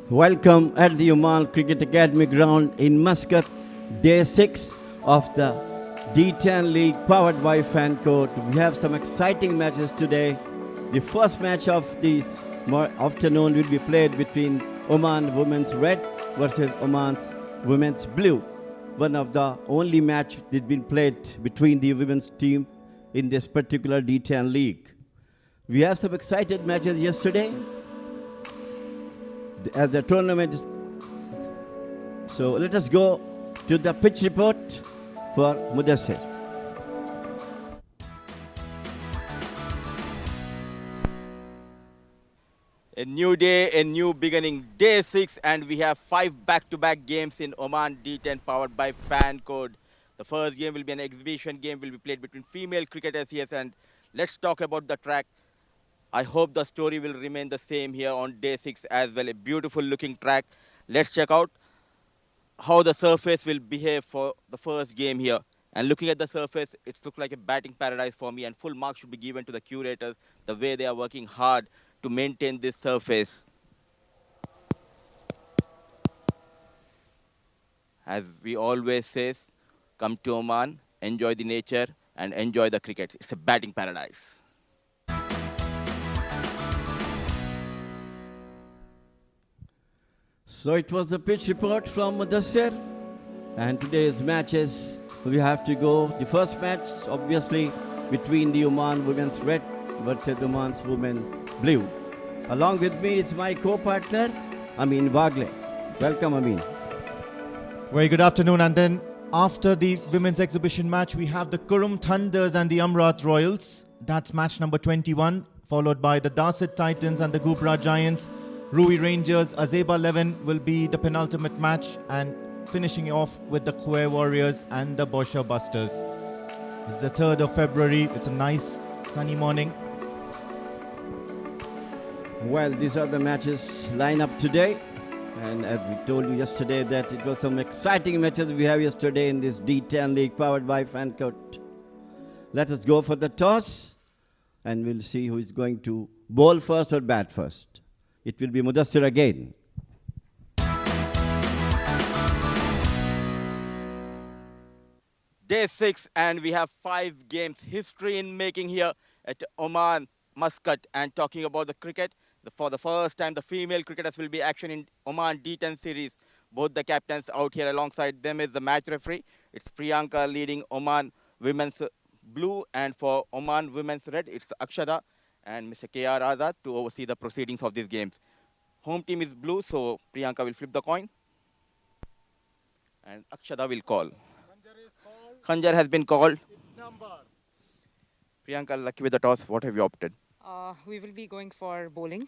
Welcome at the Oman Cricket Academy ground in Muscat, day 6 of the D10 League powered by Fancourt. We have some exciting matches today. The first match of this afternoon will be played between Oman Women's Red versus Oman's Women's Blue. One of the only match that's been played between the women's team in this particular D10 League. We have some excited matches yesterday as the tournament is. So let us go to the pitch report for Mudassir. A new day, a new beginning, day 6, and we have 5 back-to-back games in Oman D10 powered by Fancourt. The first game will be an exhibition game, will be played between female cricketers here, and let's talk about the track. I hope the story will remain the same here on day 6 as well. A beautiful looking track. Let's check out how the surface will behave for the first game here. And looking at the surface, it looks like a batting paradise for me, and full marks should be given to the curators, the way they are working hard to maintain this surface. As we always say, come to Oman, enjoy the nature and enjoy the cricket. It's a batting paradise. So it was a pitch report from Mudassir, and today's matches we have to go. The first match obviously between the Oman Women's Red versus Oman's Women Blue. Along with me is my co-partner Amin Wagle. Welcome, Amin. Very good afternoon. And then after the women's exhibition match, we have the Kurum Thunders and the Amrat Royals. That's match number 21, followed by the Darsit Titans and the Gubra Giants. Rui Rangers, Azeba 11 will be the penultimate match, and finishing off with the Kwe Warriors and the Bosha Busters. It's the 3rd of February. It's a nice sunny morning. Well, these are the matches lined up today. And as we told you yesterday that it was some exciting matches we have yesterday in this D10 League powered by Fancourt. Let us go for the toss, and we'll see who is going to bowl first or bat first. It will be Mudassir again. Day 6, and we have 5 games. History in making here at Oman, Muscat. And talking about the cricket, for the first time, the female cricketers will be action in Oman D10 series. Both the captains out here alongside them is the match referee. It's Priyanka leading Oman Women's Blue, and for Oman Women's Red, it's Akshada and Mr. K.R. Azad to oversee the proceedings of these games. Home team is blue, so Priyanka will flip the coin. And Akshada will call. Khanjar has been called. Priyanka, lucky with the toss. What have you opted? We will be going for bowling.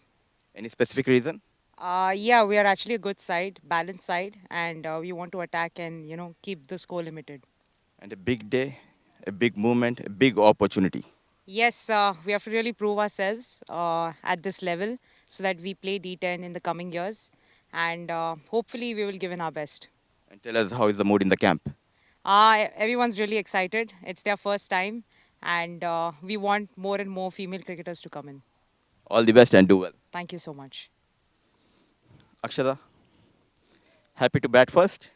Any specific reason? Yeah, we are actually a good side, balanced side, and we want to attack and keep the score limited. And a big day, a big movement, a big opportunity. Yes, we have to really prove ourselves at this level so that we play D10 in the coming years, and hopefully we will give in our best. And tell us, how is the mood in the camp? Everyone's really excited. It's their first time, and we want more and more female cricketers to come in. All the best and do well. Thank you so much. Akshada, happy to bat first?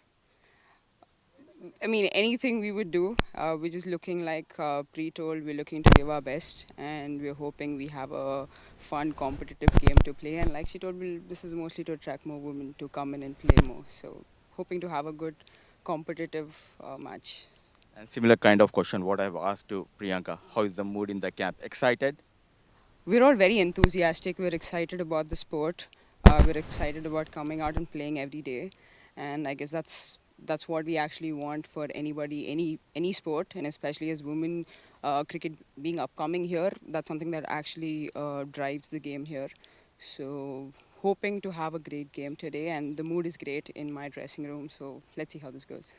I mean, anything we would do. We're just looking like pre-told. We're looking to give our best, and we're hoping we have a fun, competitive game to play. And like she told me, this is mostly to attract more women to come in and play more. So, hoping to have a good, competitive match. And similar kind of question what I've asked to Priyanka. How is the mood in the camp? Excited? We're all very enthusiastic. We're excited about the sport. We're excited about coming out and playing every day. And I guess that's what we actually want for anybody, any sport, and especially as women cricket being upcoming here. That's something that actually drives the game here. So hoping to have a great game today, and the mood is great in my dressing room. So let's see how this goes.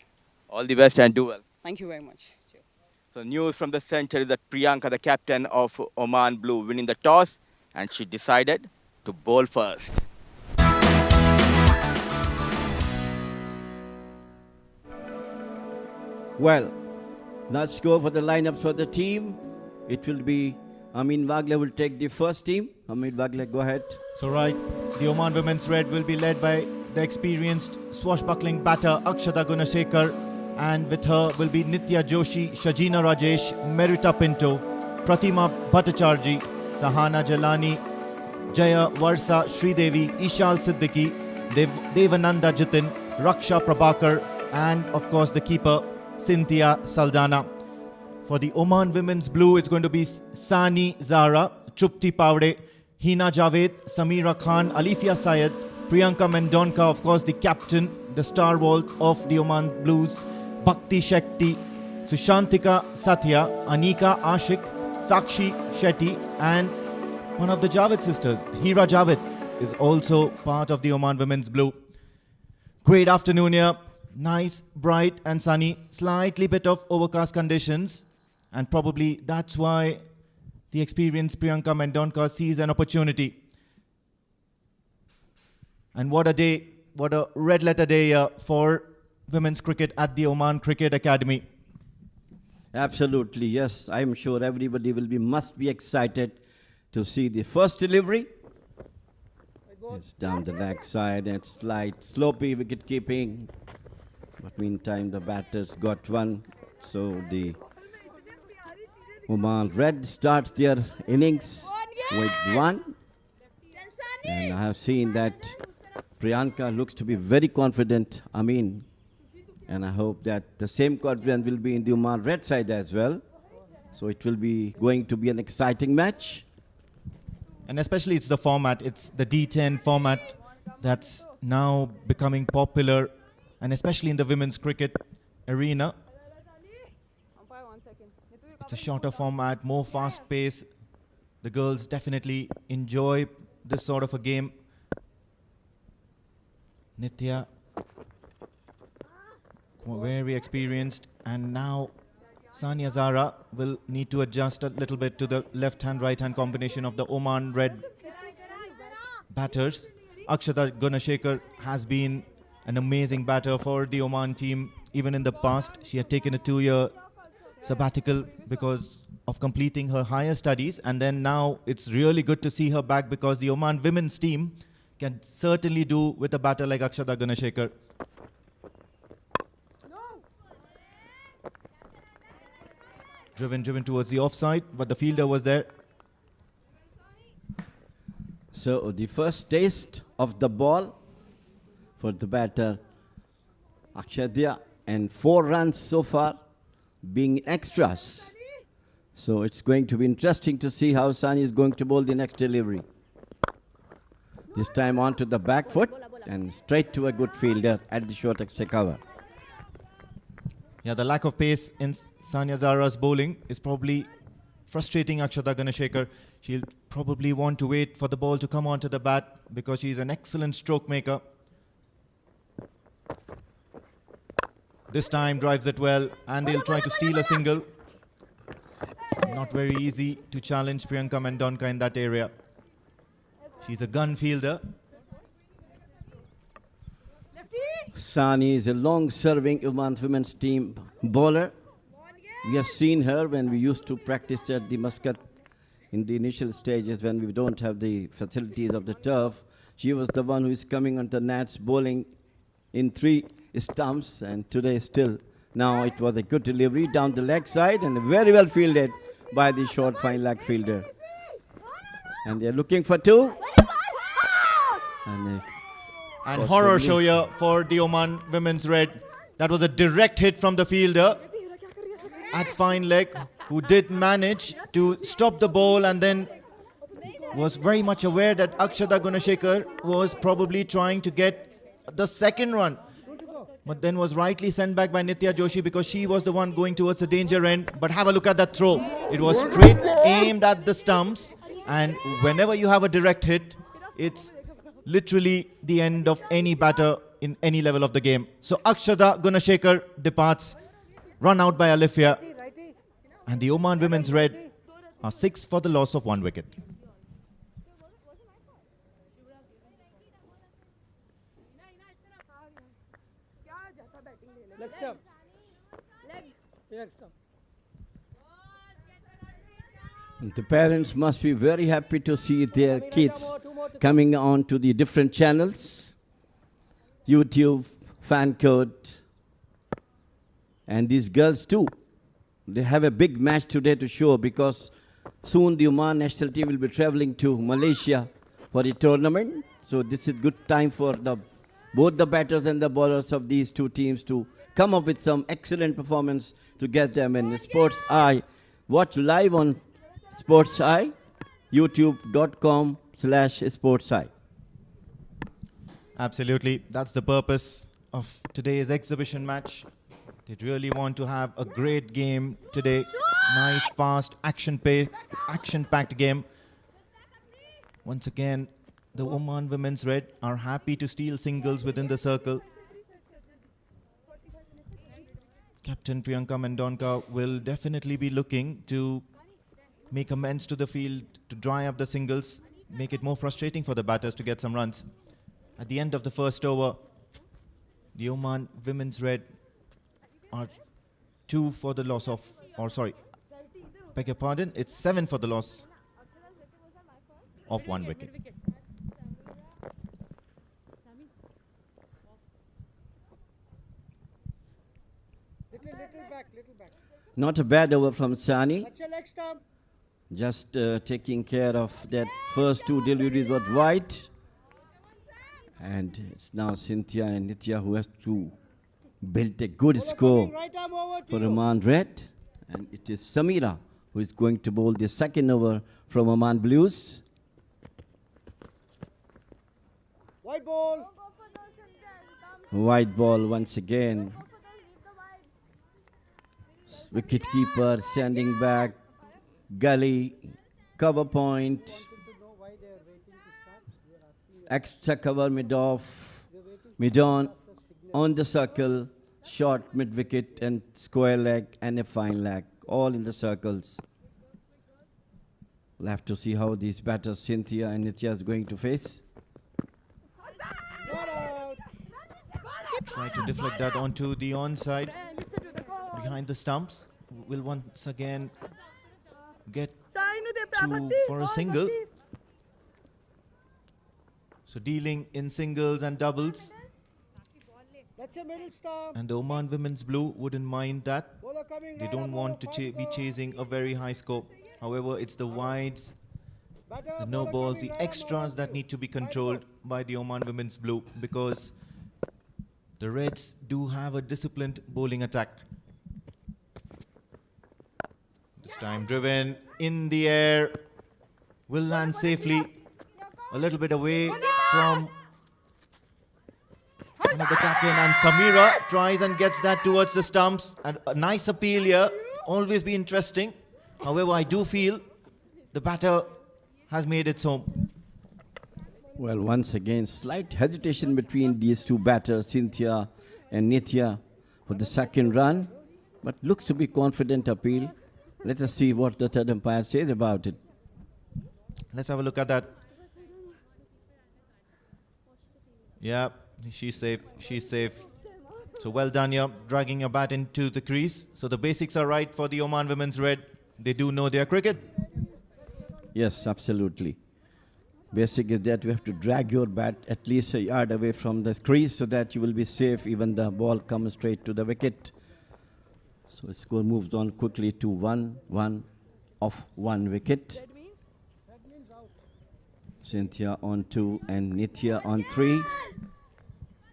All the best and do well. Thank you very much. Cheers. So news from the center is that Priyanka, the captain of Oman Blue, winning the toss, and she decided to bowl first. Well, let's go for the lineups for the team. It will be Amin Wagle will take the first team. Amin Wagle, go ahead. So right, The Oman women's red will be led by the experienced swashbuckling batter Akshata Gunashekar, and with her will be Nitya Joshi, Shajina Rajesh, Merita Pinto, Pratima Bhattacharjee, Sahana Jalani, Jaya Varsa Sridevi, Ishal Siddiqui, Devananda Jitin, Raksha Prabhakar, and of course the keeper Cynthia Saldana. For the Oman women's blue, it's going to be Sani Zara, Chupti Pavde, Hina Javed, Samira Khan, Alifia Syed, Priyanka Mendonka, of course the captain, the star wall of the Oman Blues, Bhakti Shekti, Sushantika Satya, Anika Ashik, Sakshi Shetty, and one of the Javed sisters, Hira Javed, is also part of the Oman women's blue. Great afternoon here. Nice, bright and sunny. Slightly bit of overcast conditions. And probably that's why the experienced Priyanka Mendonka sees an opportunity. And what a day, what a red letter day for women's cricket at the Oman Cricket Academy. Absolutely, yes. I'm sure everybody must be excited to see the first delivery. It's down the leg side and slight, slopey wicket keeping. But meantime, the batters got one. So the Oman Red starts their innings with one. And I have seen that Priyanka looks to be very confident. And I hope that the same confidence will be in the Oman Red side as well. So it will be going to be an exciting match. And especially it's the format, it's the D10 format that's now becoming popular, and especially in the women's cricket arena. It's a shorter format, more fast pace. The girls definitely enjoy this sort of a game. Nitya, very experienced, and now Sania Zara will need to adjust a little bit to the left-hand, right-hand combination of the Oman Red batters. Akshata Gunashekar has been an amazing batter for the Oman team. Even in the past, she had taken a 2-year sabbatical because of completing her higher studies. And then now it's really good to see her back because the Oman women's team can certainly do with a batter like Akshata Gunashekar. Driven towards the offside, but the fielder was there. So the first taste of the ball for the batter Akshadya, and 4 runs so far being extras. So it's going to be interesting to see how Sani is going to bowl the next delivery. This time on to the back foot and straight to a good fielder at the short extra cover. Yeah, the lack of pace in Sania Zara's bowling is probably frustrating Akshata Gunashekar. She'll probably want to wait for the ball to come onto the bat because she's an excellent stroke maker. This time drives it well, and they'll try to steal a single. Not very easy to challenge Priyanka Mendonka in that area. She's a gun fielder. Sani is a long-serving Oman women's team bowler. We have seen her when we used to practice at the Muscat in the initial stages when we don't have the facilities of the turf. She was the one who is coming on the nets bowling in 3 stumps, and today still. Now it was a good delivery down the leg side and very well fielded by the short fine leg fielder. And they're looking for 2. And horror show here for the Oman women's red. That was a direct hit from the fielder at fine leg, who did manage to stop the ball and then was very much aware that Akshata Gunashekar was probably trying to get the second run, but then was rightly sent back by Nitya Joshi because she was the one going towards the danger end. But have a look at that throw. It was straight aimed at the stumps, and whenever you have a direct hit, it's literally the end of any batter in any level of the game. So Akshata Gunashekar departs, run out by Alifia, and the Oman women's red are 6 for the loss of 1 wicket. The parents must be very happy to see their kids coming on to the different channels, YouTube, fan code, and these girls too. They have a big match today to show because soon the Oman national team will be traveling to Malaysia for the tournament. So this is good time for both the batters and the bowlers of these two teams to come up with some excellent performance to get them in Sports Eye. Watch live on Sports Eye, youtube.com/Sports Eye. Absolutely. That's the purpose of today's exhibition match. They really want to have a great game today. Nice, fast, action-packed game. Once again, the Oman Women's Red are happy to steal singles within the circle. Captain Priyanka Mendonca will definitely be looking to make amends to the field, to dry up the singles, make it more frustrating for the batters to get some runs. At the end of the first over, the Oman Women's Red are 2 for the loss of, beg your pardon, it's 7 for the loss of 1 wicket. Not a bad over from Sani. Just taking care of that first 2 deliveries was wide. And it's now Cynthia and Nitya who has to build a good score for Oman Red. And it is Samira who is going to bowl the second over from Oman Blues. White ball. White ball once again. Wicket keeper standing back. Gully. Cover point. Extra cover mid-off. Mid-on. On the circle. Short mid-wicket and square leg and a fine leg. All in the circles. We'll have to see how these batters Cynthia and Nitya is going to face. Try to deflect that onto the onside. Behind the stumps. Will once again get for a single. So dealing in singles and doubles. That's a middle stump. And the Oman Women's Blue wouldn't mind that. Bowler coming They right don't up want over, to fine be ball. chasing a very high score. However, it's the wides, Batter, the no bowler balls, coming the right up extras over that two. need to be Fine controlled ball. by the Oman Women's Blue, because the Reds do have a disciplined bowling attack. This time driven in the air, will land safely, a little bit away from one of the captain, and Samira tries and gets that towards the stumps. And a nice appeal here, always be interesting. However, I do feel the batter has made its home. Well, once again, slight hesitation between these two batters, Cynthia and Nitya, for the second run. But looks to be confident appeal. Let us see what the third umpire says about it. Let's have a look at that. Yeah, she's safe. She's safe. So well done here, dragging your bat into the crease. So the basics are right for the Oman Women's Red. They do know their cricket. Yes, absolutely. Basic is that you have to drag your bat at least a yard away from the crease so that you will be safe even the ball comes straight to the wicket. So the score moves on quickly to 1-1 off 1 wicket. Cynthia on 2 and Nitya on 3.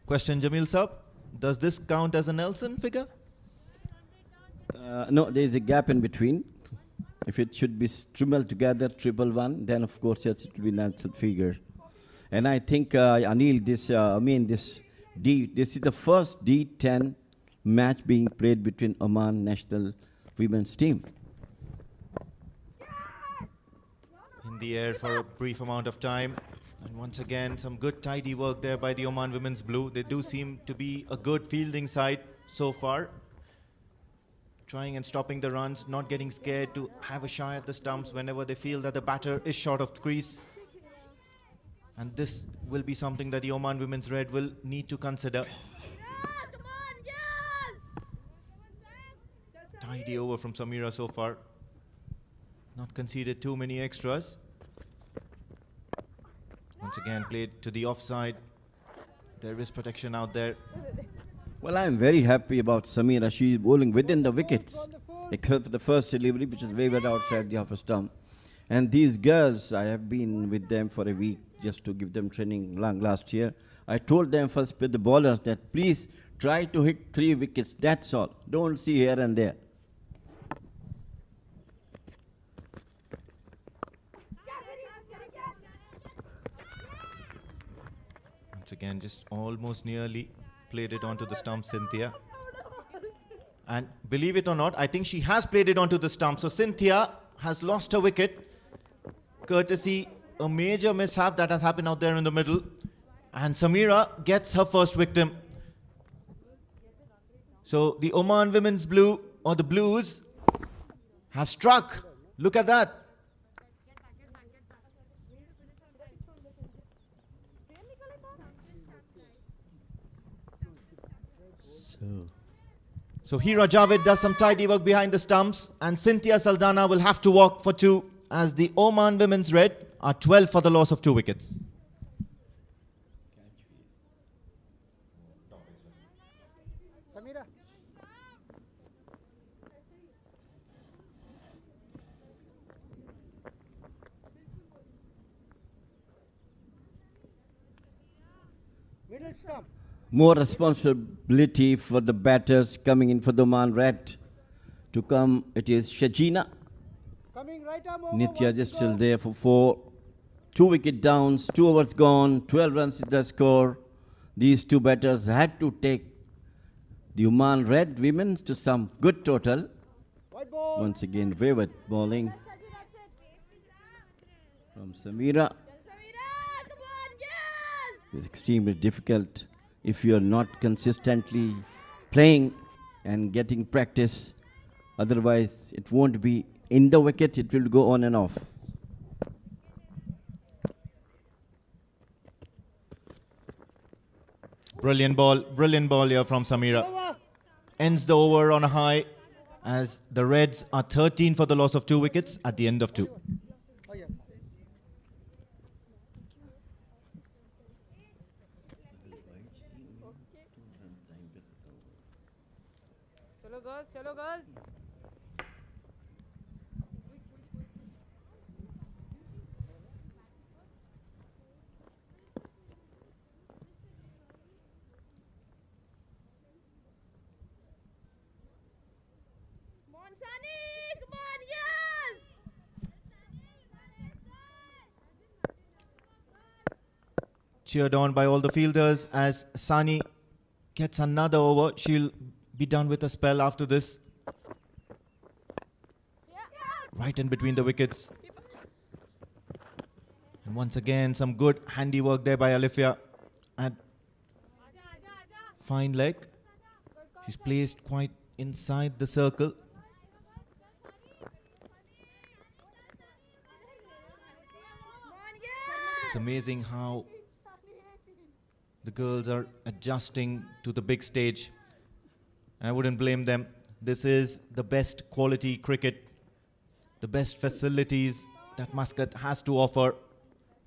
Question, Jamil Saab, does this count as a Nelson figure? No, there is a gap in between. If it should be trimmed together, 1-1, then of course it will be natural figure. And I think Anil, this is the first D10 match being played between Oman national women's team. In the air for a brief amount of time. And once again, some good tidy work there by the Oman Women's Blue. They do seem to be a good fielding side so far. Trying and stopping the runs, not getting scared to have a shy at the stumps whenever they feel that the batter is short of the crease. And this will be something that the Oman Women's Red will need to consider. Tidy over from Samira so far. Not conceded too many extras. Once again, played to the offside. There is protection out there. Well, I'm very happy about Samira. She's bowling within the wickets, except for the first delivery, which is wavered outside the upper stump. And these girls, I have been with them for a week just to give them training last year. I told them first with the bowlers that please try to hit 3 wickets. That's all. Don't see here and there. Once again, just almost nearly played it onto the stump, Cynthia. And believe it or not, I think she has played it onto the stump. So Cynthia has lost her wicket, courtesy a major mishap that has happened out there in the middle. And Samira gets her first victim. So the Oman women's blue, or the Blues, have struck. Look at that. So Hira Javed does some tidy work behind the stumps, and Cynthia Saldana will have to walk for 2 as the Oman women's red are 12 for the loss of 2 wickets. Samira. Middle stump. More responsibility for the batters coming in for the Oman red. To come, it is Shajina. Coming right arm over. Nitya one just to still go. there for 4. 2 wicket downs, 2 overs gone, 12 runs is the score. These 2 batters had to take the Oman red women to some good total. White ball. Once again, wayward bowling from Samira. It's extremely difficult if you are not consistently playing and getting practice. Otherwise, it won't be in the wicket, it will go on and off. Brilliant ball here from Samira. Over. Ends the over on a high as the Reds are 13 for the loss of 2 wickets at the end of 2. Oh, yeah. Chalo girls, chalo girls. Cheered on by all the fielders as Sani gets another over. She'll be done with a spell after this. Right in between the wickets. And once again, some good handiwork there by Alifia. And fine leg. She's placed quite inside the circle. It's amazing how the girls are adjusting to the big stage. I wouldn't blame them. This is the best quality cricket, the best facilities that Muscat has to offer,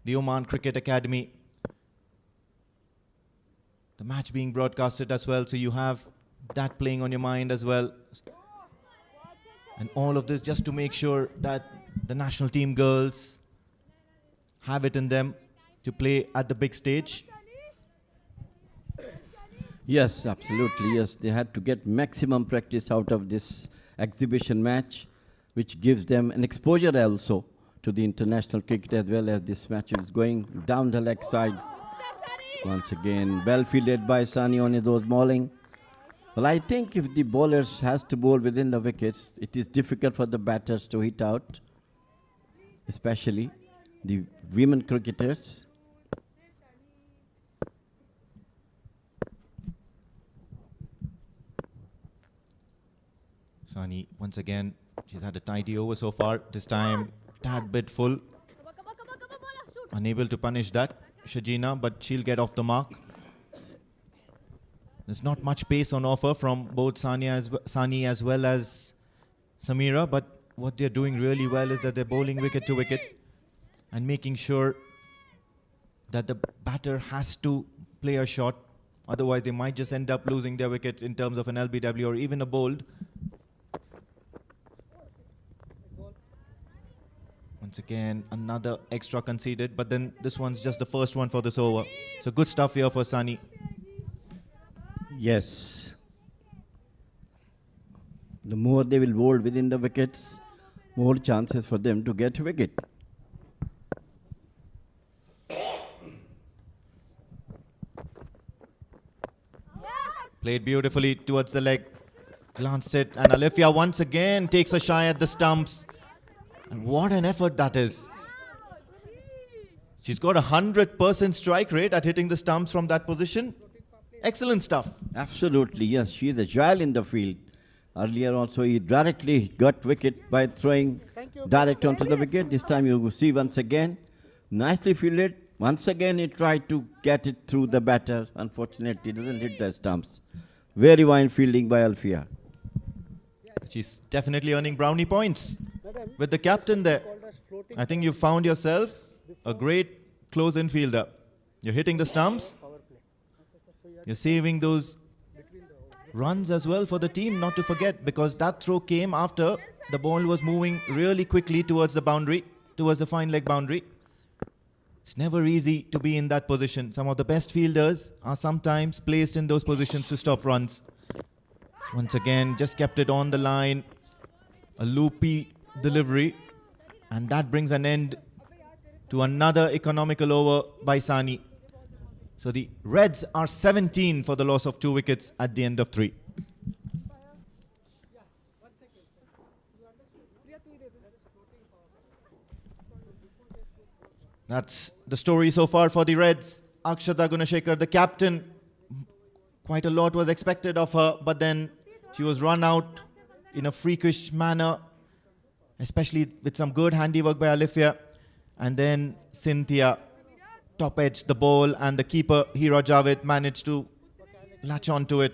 the Oman Cricket Academy. The match being broadcasted as well, so you have that playing on your mind as well. And all of this just to make sure that the national team girls have it in them to play at the big stage. Yes, absolutely. Yes, they had to get maximum practice out of this exhibition match, which gives them an exposure also to the international cricket as well as this match is going down the leg side. Once again, well fielded by Sani on those bowling. Well, I think if the bowlers has to bowl within the wickets, it is difficult for the batters to hit out, especially the women cricketers. Sani, once again, she's had a tidy over so far. This time, tad bit full. Unable to punish that, Shajina, but she'll get off the mark. There's not much pace on offer from both Sani as well as Samira, but what they're doing really well is that they're bowling wicket to wicket and making sure that the batter has to play a shot. Otherwise, they might just end up losing their wicket in terms of an LBW or even a bowled. Once again, another extra conceded, but then this one's just the first one for this over. So good stuff here for Sunny. Yes. The more they will bowl within the wickets, more chances for them to get a wicket. Played beautifully towards the leg. Glanced it, and Alifia once again takes a shy at the stumps. And what an effort that is. She's got a 100% strike rate at hitting the stumps from that position. Excellent stuff. Absolutely, yes. She is agile in the field. Earlier also, he directly got wicket by throwing direct onto the wicket. This time you will see once again. Nicely fielded. Once again, he tried to get it through the batter. Unfortunately, doesn't hit the stumps. Very fine fielding by Alfia. She's definitely earning brownie points with the captain there. I think you found yourself a great close-in fielder. You're hitting the stumps. You're saving those runs as well for the team, not to forget, because that throw came after the ball was moving really quickly towards the boundary, towards the fine leg boundary. It's never easy to be in that position. Some of the best fielders are sometimes placed in those positions to stop runs. Once again, just kept it on the line. A loopy delivery. And that brings an end to another economical over by Sani. So the Reds are 17 for the loss of 2 wickets at the end of 3. That's the story so far for the Reds. Akshata Gunashekar, the captain, quite a lot was expected of her, but then she was run out in a freakish manner, especially with some good handiwork by Alifia. And then Cynthia top-edged the ball, and the keeper, Hira Javed, managed to latch onto it.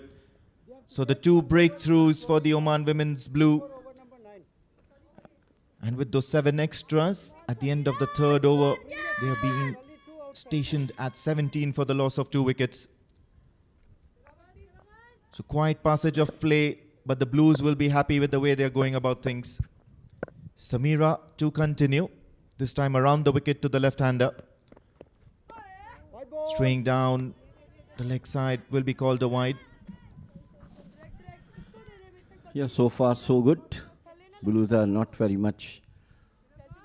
So the 2 breakthroughs for the Oman women's blue. And with those 7 extras, at the end of the 3rd over, they are being stationed at 17 for the loss of 2 wickets. So quiet passage of play, but the Blues will be happy with the way they are going about things. Samira to continue, this time around the wicket to the left-hander. Straying down the leg side will be called a wide. Yeah, so far so good. Blues are not very much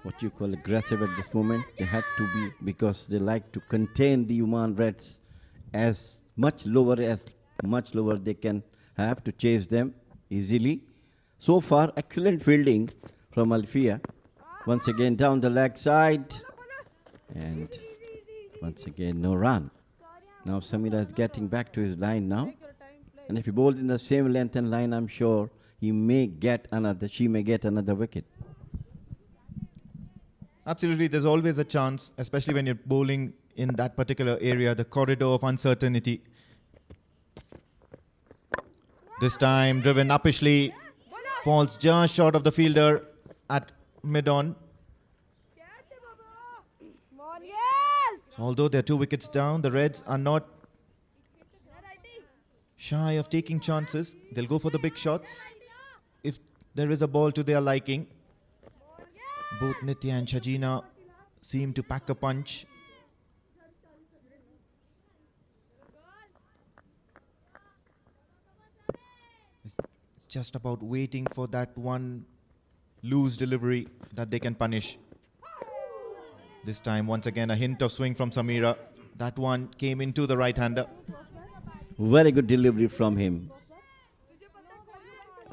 what you call aggressive at this moment. They had to be, because they like to contain the Oman Reds as much lower they can have to chase them easily. So far, excellent fielding from Alfia. Once again down the leg side, and once again no run. Now Samira is getting back to his line now, and if he bowled in the same length and line, I'm sure she may get another wicket. Absolutely, there's always a chance, especially when you're bowling in that particular area, the corridor of uncertainty. This time driven uppishly, falls just short of the fielder at mid-on. So although they're 2 wickets down, the Reds are not shy of taking chances. They'll go for the big shots if there is a ball to their liking. Both Nitya and Shajina seem to pack a punch. It's just about waiting for that one loose delivery that they can punish. This time, once again, a hint of swing from Samira. That one came into the right-hander. Very good delivery from him.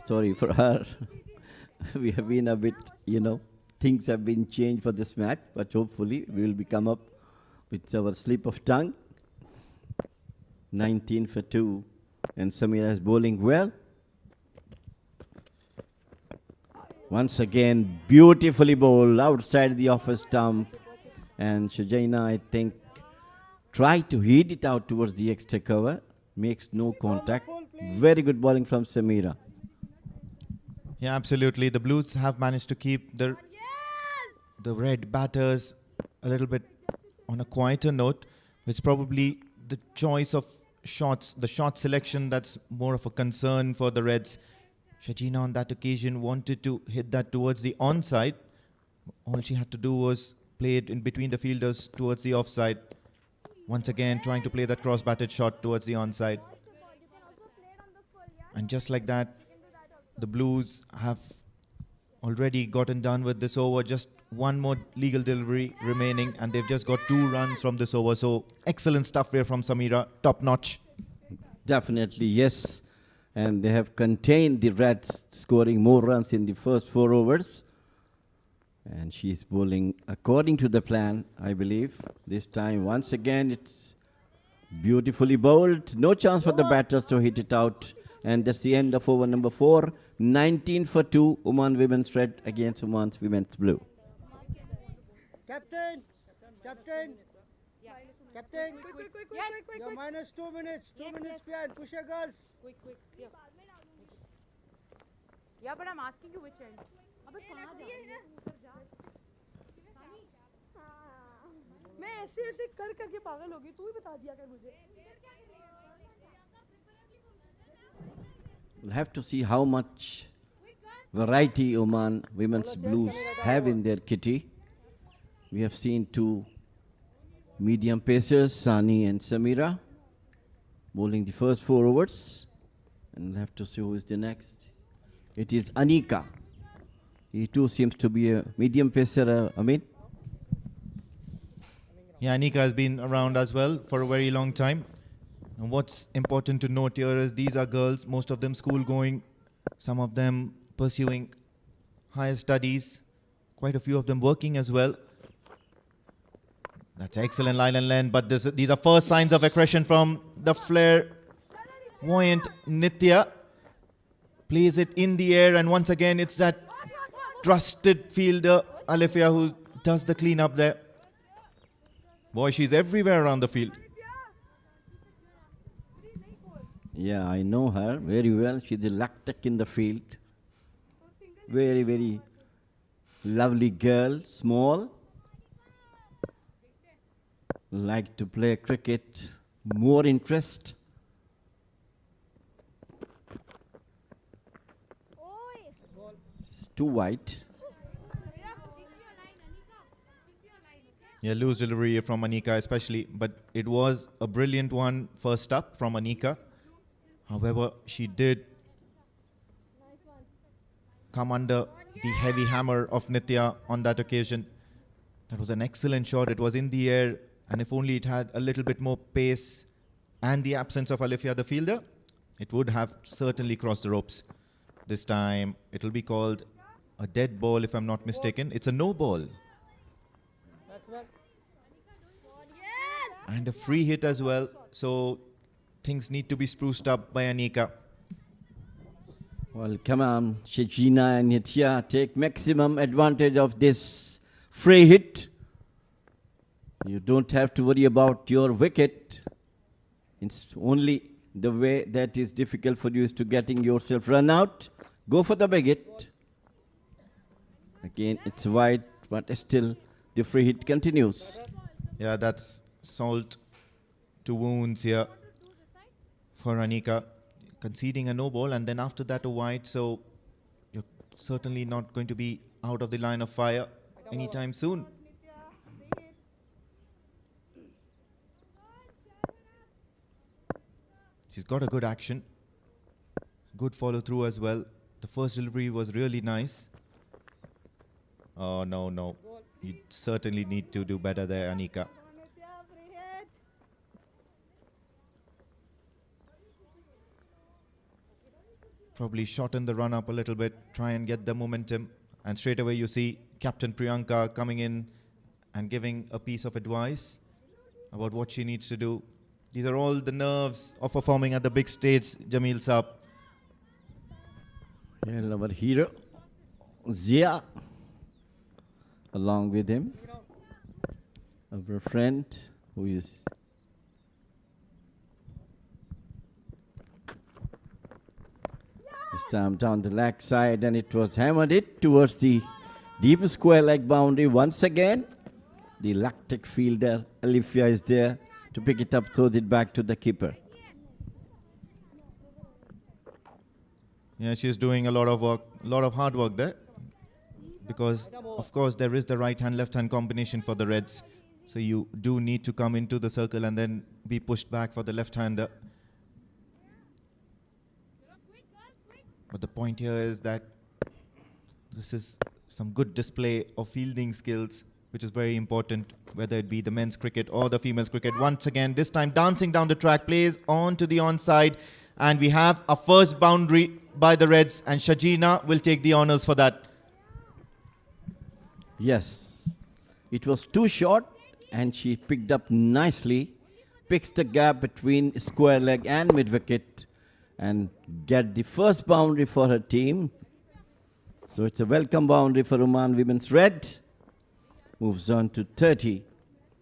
Sorry for her. We have been a bit, things have been changed for this match, but hopefully we will come up with our slip of tongue. 19 for 2, and Samira is bowling well. Once again, beautifully bowled outside the off stump, and Shajaina, I think, tried to hit it out towards the extra cover, makes no contact. Very good bowling from Samira. Yeah, absolutely. The Blues have managed to keep the red batters a little bit on a quieter note, it's probably the choice of shots, the shot selection that's more of a concern for the Reds. Shajina on that occasion wanted to hit that towards the onside. All she had to do was play it in between the fielders towards the offside. Once again, trying to play that cross-batted shot towards the onside. And just like that, the Blues have already gotten done with this over. Just one more legal delivery remaining, and they've just got 2 runs from this over. So excellent stuff here from Samira, top notch. Definitely, yes. And they have contained the Reds, scoring more runs in the first 4 overs. And she's bowling according to the plan, I believe. This time, once again, it's beautifully bowled. No chance for the batters to hit it out. And that's the end of over number 4. 19 for 2, Oman Women's Red against Oman's Women's Blue. Captain. Captain. Captain. Quick. You're minus 2 minutes. 2 minutes behind. Push your girls. Quick. Yeah, but I'm asking you which end. मैं ऐसे ऐसे कर करके पागल हो गई तू ही बता दिया कर मुझे We'll have to see how much variety Oman Women's Blues have in their kitty. We have seen 2 medium pacers, Sani and Samira, bowling the first 4 overs. And we'll have to see who is the next. It is Anika. He too seems to be a medium pacer, Amit. Yeah, Anika has been around as well for a very long time. And what's important to note here is these are girls, most of them school going, some of them pursuing higher studies, quite a few of them working as well. That's excellent line and length, but these are first signs of aggression from the flair-voyant Nitya. Plays it in the air, and once again it's that trusted fielder Alifia who does the clean-up there. Boy, she's everywhere around the field. Yeah, I know her very well. She's the lactic in the field. Very, very lovely girl, small. Like to play cricket, more interest. It's too wide. Yeah, loose delivery from Anika especially, but it was a brilliant one first up from Anika. However, she did come under the heavy hammer of Nitya on that occasion. That was an excellent shot. It was in the air, and if only it had a little bit more pace and the absence of Alifia, the fielder, it would have certainly crossed the ropes. This time, it will be called a dead ball, if I'm not mistaken. It's a no ball. And a free hit as well. So things need to be spruced up by Anika. Well, come on, Shajina and Nitya, take maximum advantage of this free hit. You don't have to worry about your wicket. It's only the way that is difficult for you is to getting yourself run out. Go for the big hit. Again, it's wide, but still the free hit continues. Yeah, that's salt to wounds here for Anika. Conceding a no ball and then after that a wide, so you're certainly not going to be out of the line of fire anytime soon. She's got a good action, good follow through as well. The first delivery was really nice. Oh no, you certainly need to do better there, Anika. Probably shorten the run up a little bit, try and get the momentum. And straight away you see Captain Priyanka coming in and giving a piece of advice about what she needs to do. These are all the nerves of performing at the big stage, Jamil Saab. And our hero, Zia, along with him, our friend who is this time down the leg side, and it was hammered it towards the deep square leg boundary once again. The lactic fielder, Alifia, is there to pick it up, throws it back to the keeper. Yeah, she's doing a lot of work, a lot of hard work there. Because, of course, there is the right-hand, left-hand combination for the Reds. So you do need to come into the circle and then be pushed back for the left-hander. But the point here is that this is some good display of fielding skills, which is very important, whether it be the men's cricket or the females cricket. Once again, this time dancing down the track, plays on to the onside. And we have a first boundary by the Reds, and Shajina will take the honours for that. Yes, it was too short and she picked up nicely, picks the gap between square leg and mid wicket and get the first boundary for her team. So it's a welcome boundary for Oman Women's Red. Moves on to 30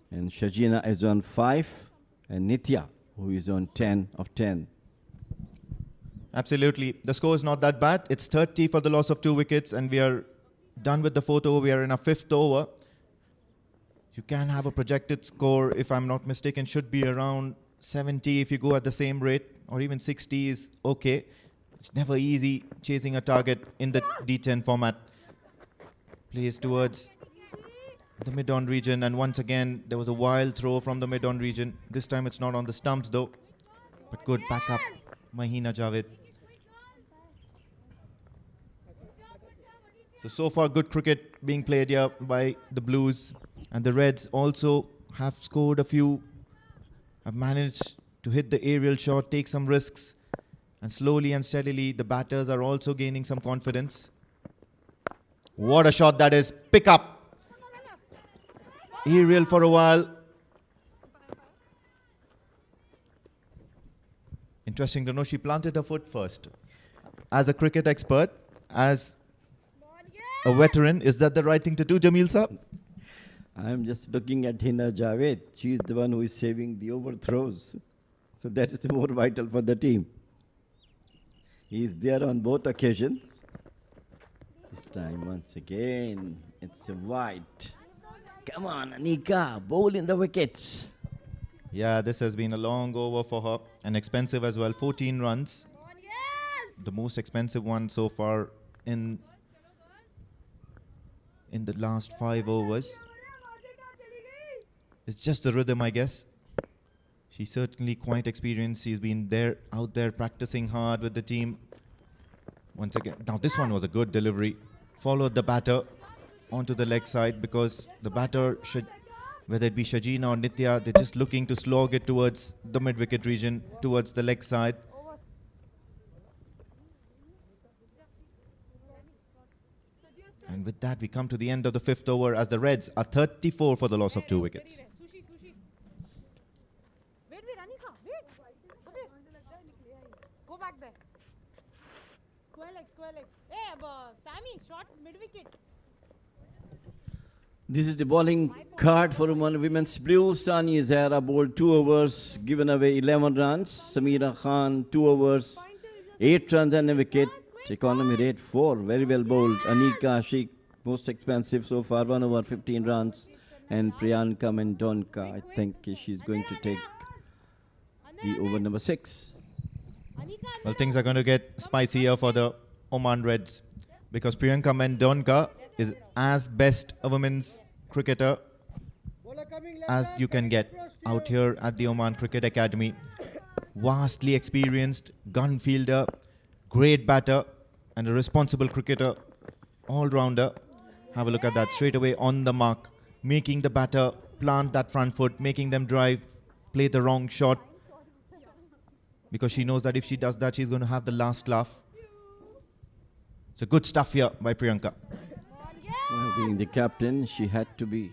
and Shajina is on 5 and Nitya, who is on 10 of 10. Absolutely. The score is not that bad. It's 30 for the loss of 2 wickets, and we are done with the 4th over. We are in our 5th over. You can have a projected score, if I'm not mistaken, should be around 70 if you go at the same rate, or even 60 is okay. It's never easy chasing a target in the D10 format. Plays towards the mid-on region, and once again there was a wild throw from the mid-on region. This time it's not on the stumps though, but good backup, Mahina Javed. So far good cricket being played here by the Blues, and the Reds also have scored a few, have managed to hit the aerial shot, take some risks, and slowly and steadily the batters are also gaining some confidence. What a shot that is. Pick up. Aerial for a while. Interesting to know she planted her foot first. As a cricket expert, as a veteran, is that the right thing to do, Jamil Saab? I'm just looking at Hina Javed. She is the one who is saving the overthrows. So that is more vital for the team. He is there on both occasions. This time, once again, it's a wide. Come on, Anika, bowl in the wickets. Yeah, this has been a long over for her, and expensive as well. 14 runs. The most expensive one so far in the last 5 overs. It's just the rhythm, I guess. She's certainly quite experienced. She's been out there practicing hard with the team. Once again, now this one was a good delivery. Followed the batter onto the leg side, because the batter, whether it be Shajina or Nitya, they're just looking to slog it towards the mid-wicket region, towards the leg side. And with that, we come to the end of the 5th over, as the Reds are 34 for the loss of 2 wickets. Wait, Anika, wait. Go back there. Square leg. Hey, Sammy, shot mid-wicket. This is the bowling card for Oman Women's Blues. Sani Zahra bowled 2 overs, given away 11 runs. Samira Khan 2 overs, 8 runs and a wicket. Economy rate 4, very well bowled. Anika Sheikh, most expensive so far, 1 over 15 runs. And Priyanka Mendonca, I think she's going to take the over number 6. Well, things are going to get spicier for the Oman Reds, because Priyanka Mendonca is as best a women's cricketer as you can get out here at the Oman Cricket Academy. Vastly experienced gun fielder, great batter, and a responsible cricketer, all-rounder. Have a look at that, straight away on the mark, making the batter plant that front foot, making them drive, play the wrong shot, because she knows that if she does that, she's going to have the last laugh. So good stuff here by Priyanka. Well, being the captain, she had to be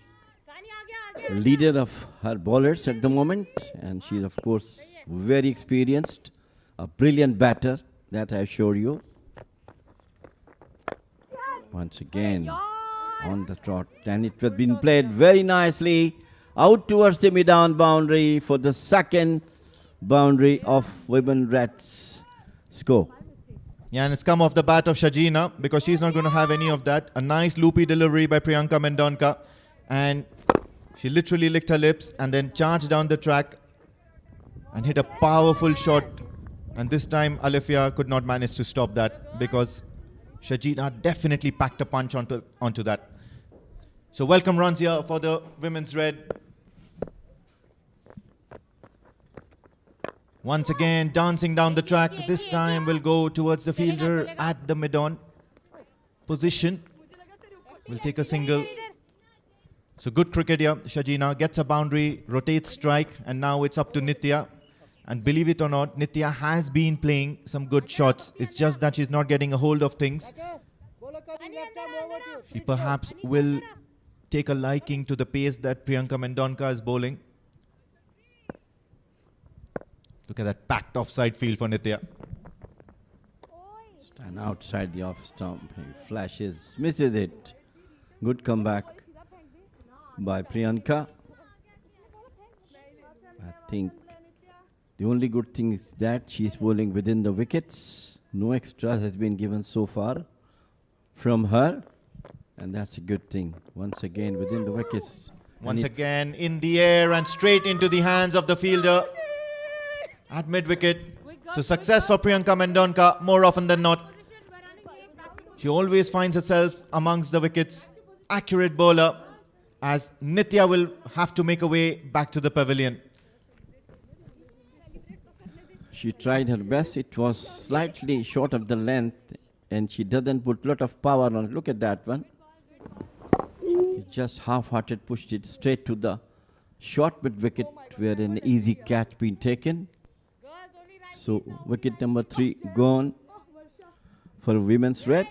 a leader of her bowlers at the moment, and she's of course very experienced, a brilliant batter, that I assure you. Once again on the trot, and it has been played very nicely out towards the mid-on boundary for the second boundary of Women Reds score. Yeah, and it's come off the bat of Shajina, because she's not going to have any of that. A nice loopy delivery by Priyanka Mendonca, and She literally licked her lips and then charged down the track and hit a powerful shot. And this time, Alifia could not manage to stop that because Shajina definitely packed a punch onto that. So welcome runs here for the women's red. Once again, dancing down the track. This time will go towards the fielder at the mid-on position. Will take a single. So good cricket here. Shajina gets a boundary, rotates strike, and now it's up to Nitya. And believe it or not, Nitya has been playing some good shots. It's just that she's not getting a hold of things. She perhaps will take a liking to the pace that Priyanka Mendonca is bowling. Look at that packed offside field for Nitya. And outside the off stump, he flashes, misses it. Good comeback by Priyanka. I think the only good thing is that she's bowling within the wickets. No extras has been given so far from her. And that's a good thing. Once again, within the wickets. Once again, in the air and straight into the hands of the fielder at mid-wicket. So success for Priyanka Mendonca more often than not. She always finds herself amongst the wickets. Accurate bowler, as Nitya will have to make a way back to the pavilion. She tried her best. It was slightly short of the length, and she doesn't put a lot of power on it. Look at that one. He just half-hearted pushed it straight to the short mid wicket, where an easy catch been taken. So wicket number 3 gone for women's red,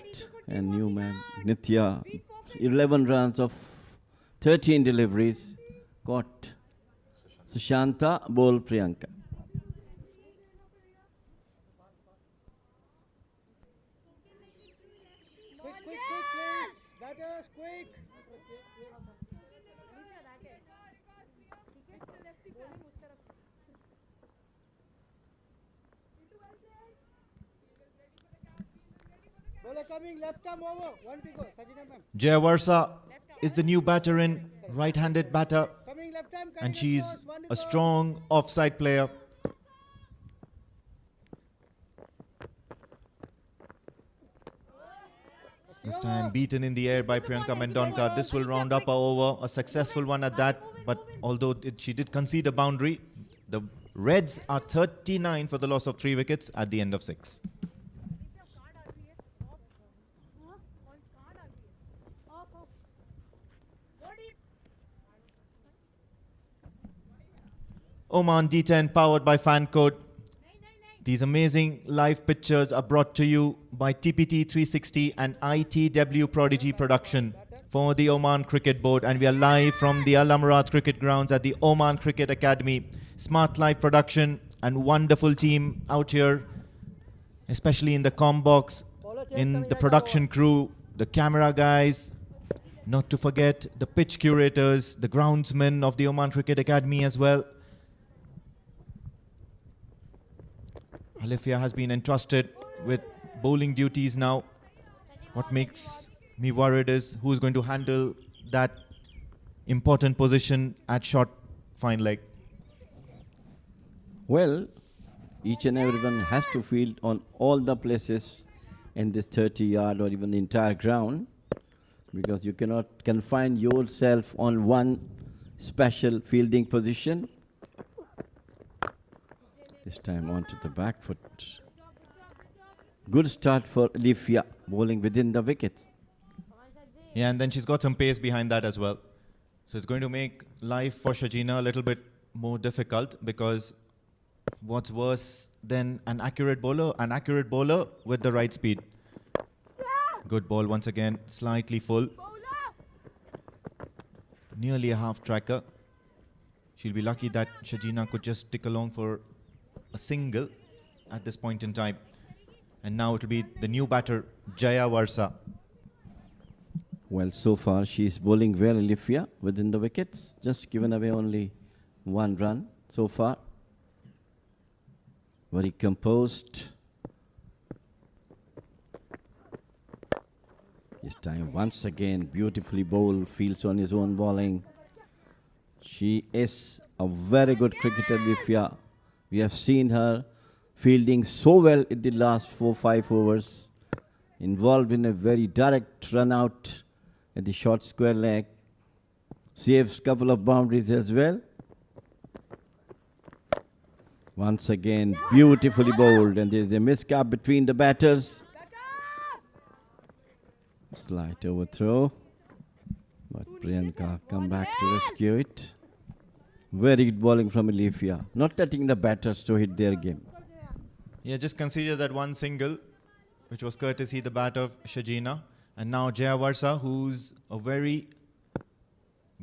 and new man Nitya, 11 runs of 13 deliveries, caught Sushanta, bowl Priyanka. Quick, please. Batters, quick. Bowler coming, left arm over. One to go. Sajina ma'am. Jaya Varsa is the new batter in, right-handed batter, Coming left arm. and she's a strong offside player. This time beaten in the air by Priyanka Mendonca. This will round up her over, a successful one at that. But although she did concede a boundary, the Reds are 39 for the loss of 3 wickets at the end of 6. Oman D10 powered by Fan Code. These amazing live pictures are brought to you by TPT 360 and ITW Prodigy Production for the Oman Cricket Board. And we are live from the Al Amrat Cricket Grounds at the Oman Cricket Academy. Smart live production and wonderful team out here, especially in the comm box, in the production crew, the camera guys, not to forget the pitch curators, the groundsmen of the Oman Cricket Academy as well. Alifia has been entrusted with bowling duties now. What makes me worried is who's going to handle that important position at short fine leg. Well, each and everyone has to field on all the places in this 30-yard or even the entire ground, because you cannot confine yourself on one special fielding position. This time onto the back foot. Good start for Alifia, bowling within the wickets. Yeah, and then she's got some pace behind that as well. So it's going to make life for Shajina a little bit more difficult, because what's worse than an accurate bowler with the right speed. Good ball once again, slightly full. Nearly a half tracker. She'll be lucky that Shajina could just stick along for a single at this point in time. And now it will be the new batter, Jaya Varsa. Well, so far she's bowling well, Alifia, within the wickets. Just given away only 1 run so far. Very composed. This time once again beautifully bowled, fields on his own bowling. She is a very good cricketer, Lifia. We have seen her fielding so well in the last 4-5 overs, involved in a very direct run out at the short square leg. Saves couple of boundaries as well. Once again, beautifully bowled, and there is a miscap between the batters. Slight overthrow, but Priyanka come back to rescue it. Very good bowling from Alifia, not letting the batters to hit their game. Yeah, just consider that one single, which was courtesy the bat of Shajina. And now Jaya Varsa, who's a very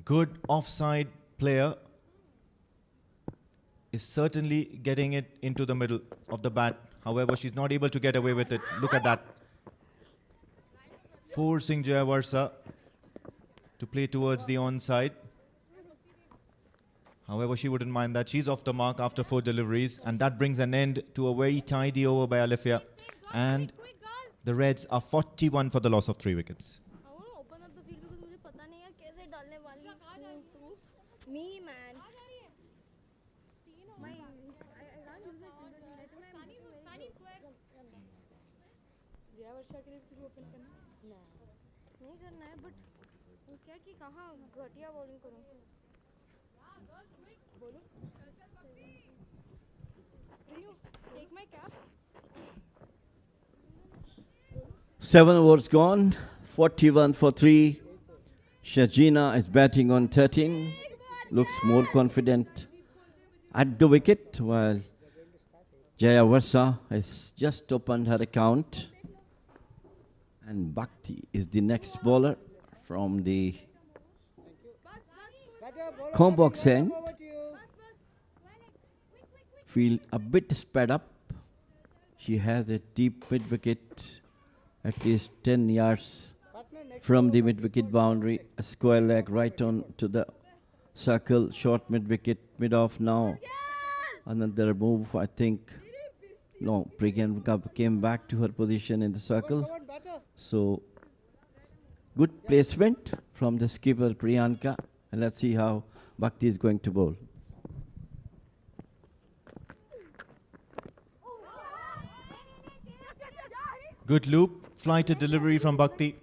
good offside player, is certainly getting it into the middle of the bat. However, she's not able to get away with it. Look at that. Forcing Jaya Varsa to play towards the onside. However, she wouldn't mind that. She's off the mark after 4 deliveries, and that brings an end to a very tidy over by Alifia. And the Reds are 41 for the loss of 3 wickets. I want to open up the field because मुझे पता नहीं है कैसे डालने वाली हूँ. Me man. My I can't use my fingers. Jaya वर्षा के लिए कुछ ओपन करना नहीं करना है but I'm scared कि कहाँ घटिया bowling करूँ. बोलो Priyu, take my cap. 7 overs gone, 41 for 3. Shajina is batting on 13. Looks more confident at the wicket, while Jaya Varsa has just opened her account. And Bhakti is the next bowler from the Combox end. Over to you. Feel a bit sped up. She has a deep mid-wicket, at least 10 yards Partner, next from the mid-wicket boundary. A square leg right on to the circle. Short mid-wicket, mid-off now. Another move, I think. No, Priyanka came back to her position in the circle. come on, batter. So, good placement from the skipper Priyanka. And let's see how Bhakti is going to bowl. Good loop, flighted delivery from Bhakti.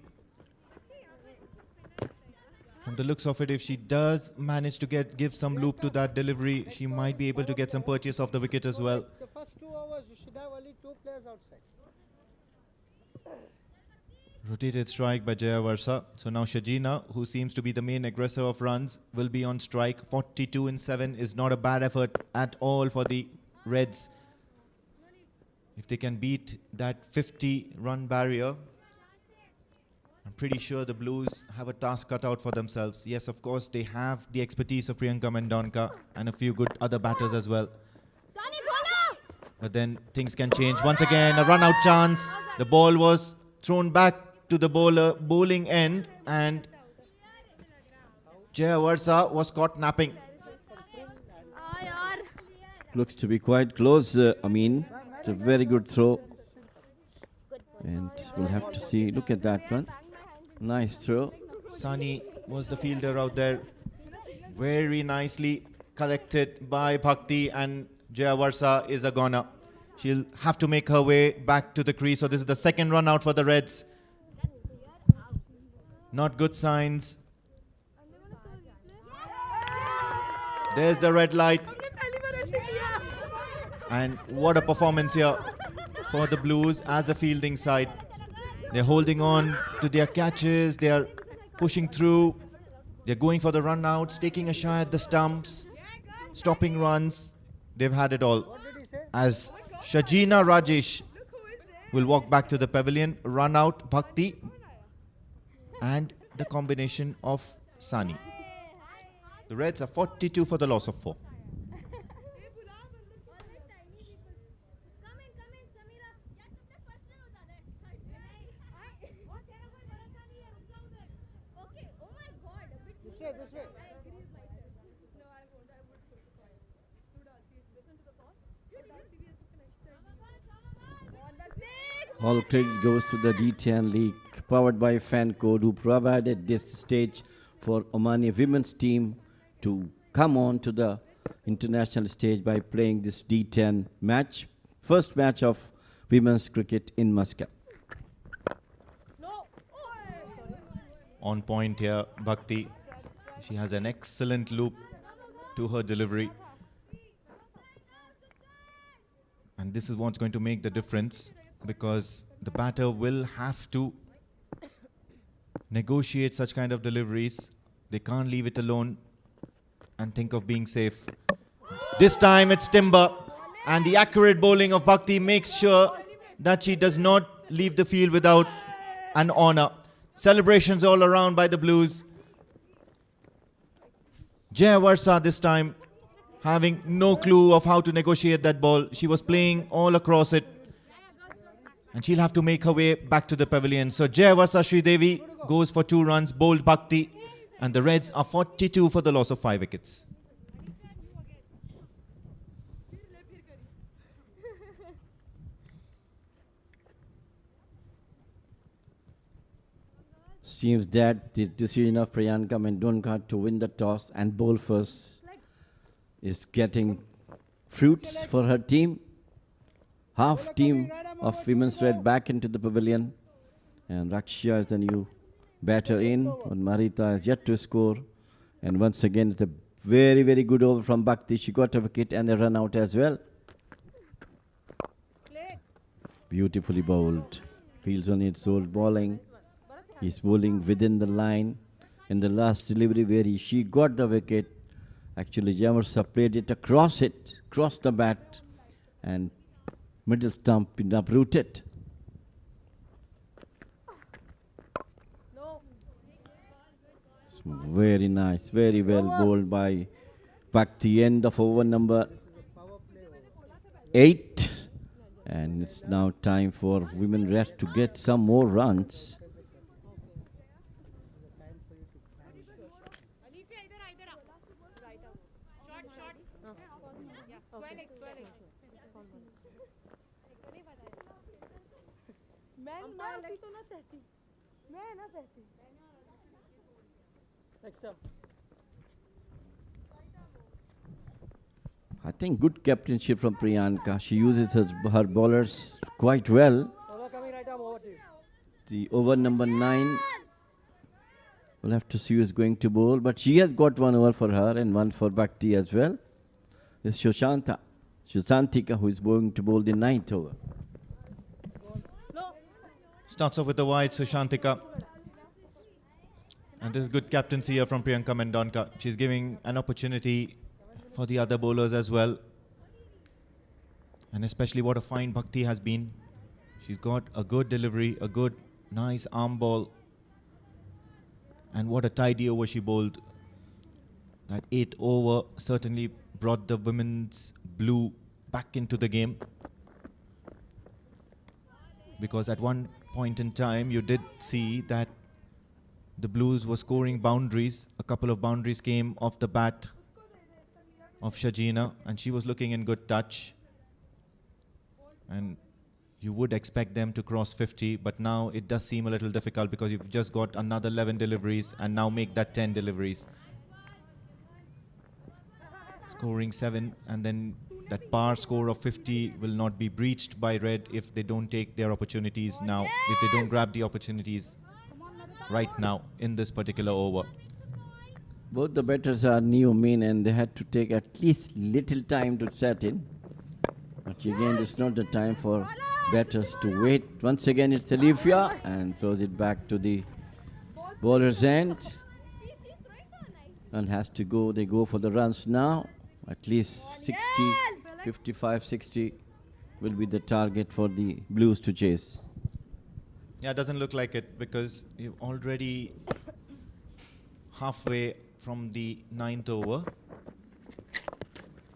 From the looks of it, if she does manage to give some loop to that delivery, she might be able to get some purchase of the wicket as well. The first 2 overs, you should have only 2 players outside. Rotated strike by Jaya Varsa. So now Shajina, who seems to be the main aggressor of runs, will be on strike. 42 in 7 is not a bad effort at all for the Reds. If they can beat that 50-run barrier, I'm pretty sure the Blues have a task cut out for themselves. Yes, of course, they have the expertise of Priyanka Mendonka and a few good other batters as well. But then things can change. Once again, a run-out chance. The ball was thrown back to the bowling end, and Jaya Varsa was caught napping. Looks to be quite close, Amin. It's a very good throw. And we'll have to see. Look at that one. Nice throw. Sani was the fielder out there. Very nicely collected by Bhakti, and Jaya Varsa is a goner. She'll have to make her way back to the crease. So this is the second run out for the Reds. Not good signs. There's the red light. And what a performance here for the Blues as a fielding side. They're holding on to their catches. They are pushing through. They're going for the run outs, taking a shot at the stumps, stopping runs. They've had it all. As Shajina Rajesh will walk back to the pavilion, run out Bhakti and the combination of Sani. The Reds are 42 for the loss of 4. This way. All credit goes to the D10 League, powered by Fan Code, who provided this stage for Omani women's team to come on to the international stage by playing this D10 match, first match of women's cricket in Muscat. On point here, Bhakti. She has an excellent loop to her delivery. And this is what's going to make the difference, because the batter will have to negotiate such kind of deliveries. They can't leave it alone and think of being safe. This time it's timber, and the accurate bowling of Bhakti makes sure that she does not leave the field without an honour. Celebrations all around by the Blues. Jaya Varsa this time having no clue of how to negotiate that ball. She was playing all across it, and she'll have to make her way back to the pavilion. So Jaya Varsa Sridevi goes for 2 runs, bowled Bhakti, and the Reds are 42 for the loss of 5 wickets. Seems that the decision of Priyanka Mendonca to win the toss and bowl first is getting fruits for her team. Half team of women's red back into the pavilion, and Rakshya is the new batter in, and Marita is yet to score. And once again, it's a very, very good over from Bhakti. She got a wicket and a run out as well. Beautifully bowled. Fields on its old bowling. He's bowling within the line. In the last delivery where she got the wicket, actually Jamarsa played it, across the bat, and middle stump uprooted. Very nice, very well bowled by Bhakti. End of over number 8. And it's now time for women red to get some more runs. I think good captainship from Priyanka. She uses her bowlers quite well. The over number 9, we'll have to see who's going to bowl, but she has got 1 over for her and 1 for Bhakti as well. It's Shushantika, who is going to bowl the 9th over. Starts off with the wide, Sushantika. And this is good captaincy here from Priyanka Mendonca. She's giving an opportunity for the other bowlers as well. And especially what a fine Bhakti has been. She's got a good delivery, a good, nice arm ball. And what a tidy over she bowled. That 8 over certainly brought the women's blue back into the game. Because at one point in time, you did see that the Blues were scoring boundaries. A couple of boundaries came off the bat of Shajina, and she was looking in good touch. And you would expect them to cross 50, but now it does seem a little difficult because you've just got another 11 deliveries and now make that 10 deliveries. Scoring 7, and then that par score of 50 will not be breached by Red if they don't take their opportunities now, if they don't grab the opportunities right now in this particular over. Both the batters are new men, and they had to take at least little time to set in. But again, it's not the time for batters to wait. Once again, it's Alifia and throws it back to the bowler's end. And has to go, they go for the runs now. At least 60, 55, 60 will be the target for the Blues to chase. Yeah, it doesn't look like it because you're already halfway from the 9th over.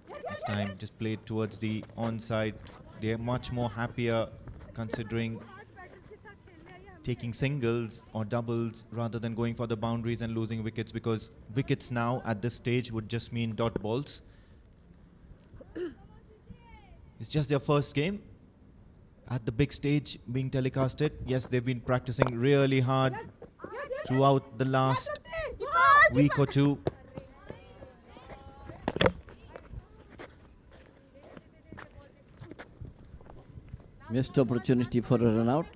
This time just played towards the onside. They're much more happier considering taking singles or doubles rather than going for the boundaries and losing wickets, because wickets now at this stage would just mean dot balls. It's just their first game at the big stage being telecasted. Yes, they've been practicing really hard throughout the last week or two. Missed opportunity for a run out.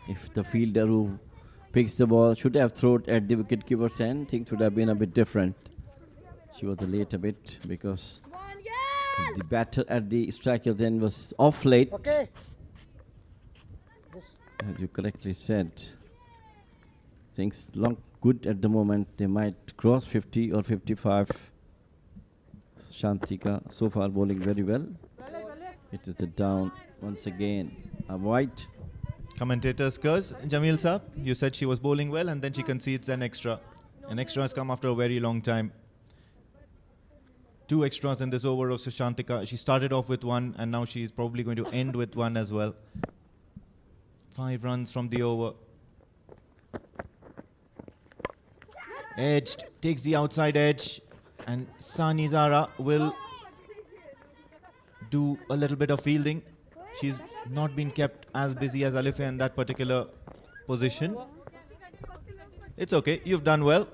If the fielder who picks the ball should have thrown at the wicketkeeper's end, things would have been a bit different. She was late a bit because the batter at the striker's end was off late. Okay. As you correctly said, things look good at the moment. They might cross 50 or 55. Shantika so far bowling very well. It is the down once again. A white. Commentators curse. Jamil Saab, you said she was bowling well and then she concedes an extra. An extra has come after a very long time. 2 extras in this over of Sushantika. She started off with 1 and now she is probably going to end with 1 as well. 5 runs from the over. Edged, takes the outside edge, and Sani Zara will do a little bit of fielding. She's not been kept as busy as Alife in that particular position. It's okay, you've done well.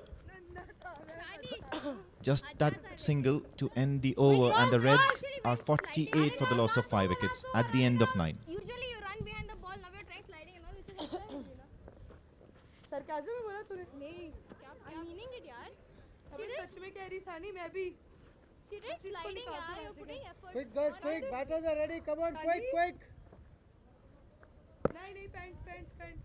Just that single to end the over, and the Reds are 48 for the loss of 5 wickets at the end of 9. Usually you run behind the ball, now you're trying sliding and all, which is sarcasm में बोला तूने नहीं I'm meaning it यार. अबे सच में कह रही सानी मैं भी She did sliding यार, you're putting effort. Quick girls, quick. Batters are ready. Come on, quick, quick. नहीं pant pant pant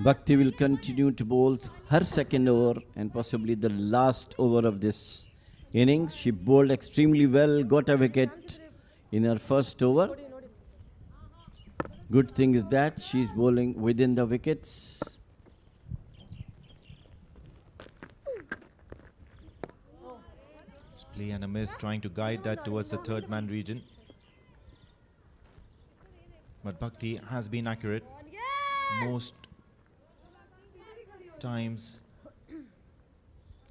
Bhakti will continue to bowl her second over and possibly the last over of this innings. She bowled extremely well, got a wicket in her first over. Good thing is that she's bowling within the wickets. Play and a miss, trying to guide that towards the third man region. But Bhakti has been accurate most times.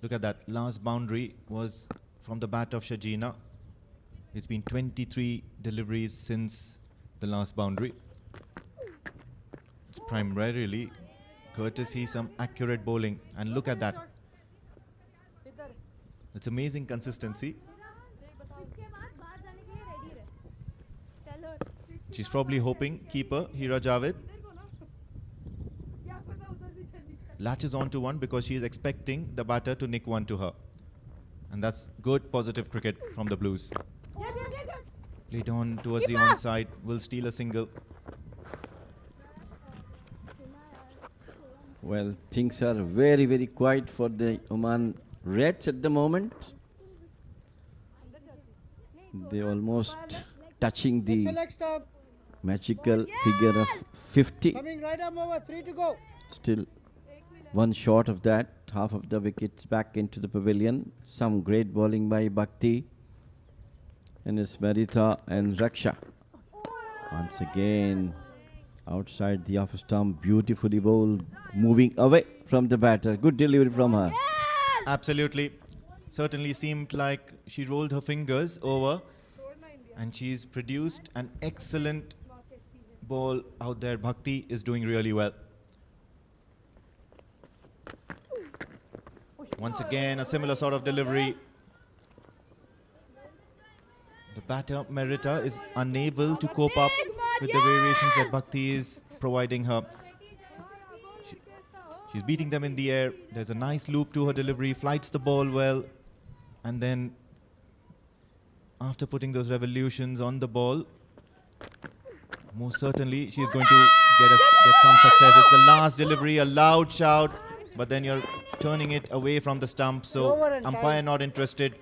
Look at that, last boundary was from the bat of Shajina. It's been 23 deliveries since the last boundary. It's primarily courtesy some accurate bowling, and look at that. It's amazing consistency. She's probably hoping keeper Hira Javed latches onto one because she is expecting the batter to nick one to her. And that's good positive cricket from the Blues. Played on towards the onside, will steal a single. Well, things are very, very quiet for the Oman Reds at the moment. They're almost touching the Leg stump. magical figure of 50. Coming right arm over. 3 to go. Still one short of that, half of the wickets back into the pavilion. Some great bowling by Bhakti and it's Marita and Raksha. Once again, outside the off stump, beautifully bowled, moving away from the batter. Good delivery from her. Absolutely. Certainly seemed like she rolled her fingers over and she's produced an excellent ball out there. Bhakti is doing really well. Once again, a similar sort of delivery. The batter, Merita, is unable to cope up with the variations that Bhakti is providing her. She's beating them in the air. There's a nice loop to her delivery, flights the ball well, and then after putting those revolutions on the ball, most certainly she's going to get some success. It's the last delivery, a loud shout, but then you're turning it away from the stump, so umpire not interested.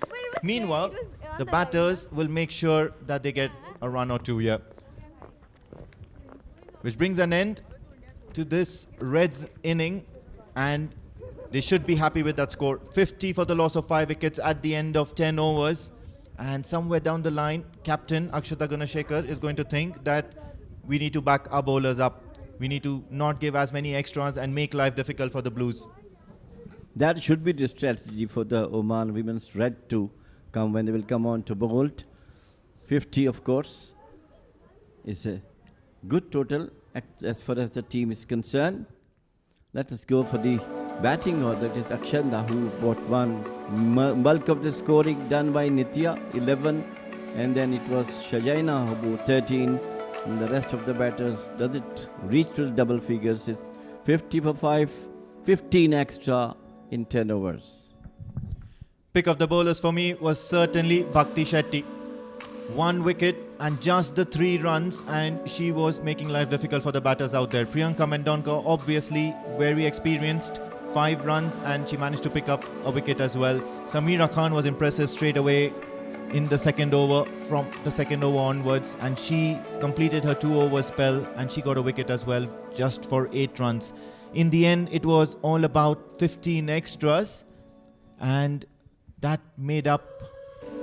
Meanwhile, the batters will make sure that they get a run or two here. Which brings an end to this Reds inning, and they should be happy with that score. 50 for the loss of 5 wickets at the end of 10 overs. And somewhere down the line, Captain Akshata Gunashekar is going to think that we need to back our bowlers up. We need to not give as many extras and make life difficult for the Blues. That should be the strategy for the Oman women's Red to come when they will come on to bowl. 50, of course, is a good total as far as the team is concerned. Let us go for the batting order. It is Akshanda who brought one. Bulk of the scoring done by Nitya, 11, And then it was Shajaina who 13. And the rest of the batters, does it reach to the double figures? It's 50 for 5, 15 extra in 10 overs. Pick of the bowlers for me was certainly Bhakti Shetty. 1 wicket and just the 3 runs, and she was making life difficult for the batters out there. Priyanka Mendonca, obviously very experienced, 5 runs, and she managed to pick up a wicket as well. Samira Khan was impressive straight away in the second over, from the second over onwards, and she completed her 2-over spell and she got a wicket as well, just for 8 runs. In the end, it was all about 15 extras, and that made up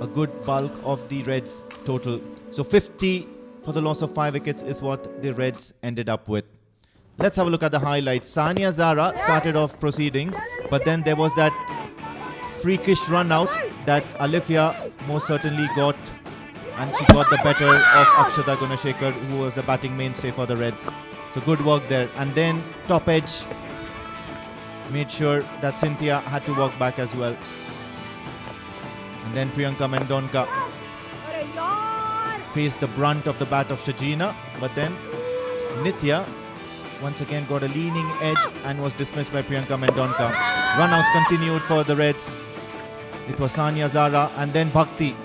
a good bulk of the Reds' total. So 50 for the loss of 5 wickets is what the Reds ended up with. Let's have a look at the highlights. Sania Zara started off proceedings, but then there was that freakish run out that Alifia most certainly got, and she got the better of Akshata Gunashekar, who was the batting mainstay for the Reds. So good work there. And then top edge made sure that Cynthia had to walk back as well. And then Priyanka Mendonca faced the brunt of the bat of Shajina, but then Nitya once again got a leaning edge and was dismissed by Priyanka Mendonca. Runouts continued for the Reds. It was Sania Zara, and then Bhakti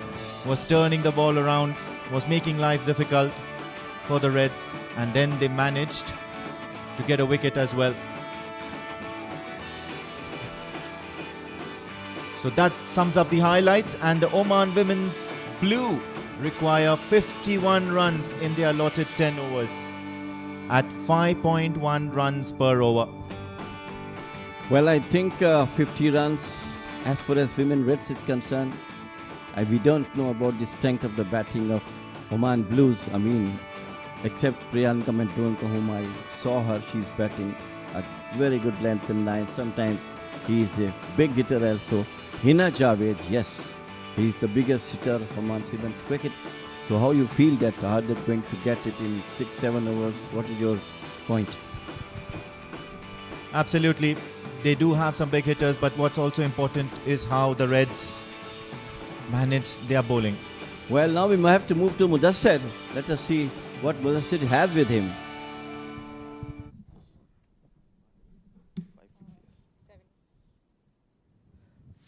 was turning the ball around, was making life difficult for the Reds, and then they managed to get a wicket as well. So that sums up the highlights, and the Oman Women's Blue require 51 runs in their allotted 10 overs at 5.1 runs per over. Well, I think 50 runs, as far as women Reds is concerned, we don't know about the strength of the batting of Oman Blues. I mean, except Priyanka Mendonca, whom I saw her, she's batting at very good length and line. Sometimes he is a big hitter also. Hina Javed, yes, he is the biggest hitter of Oman's women's cricket. So how you feel that? Are they going to get it in 6-7 overs? What is your point? Absolutely. They do have some big hitters, but what's also important is how the Reds manage their bowling. Well, now we might have to move to Mudassir. Let us see what Mudassir has with him.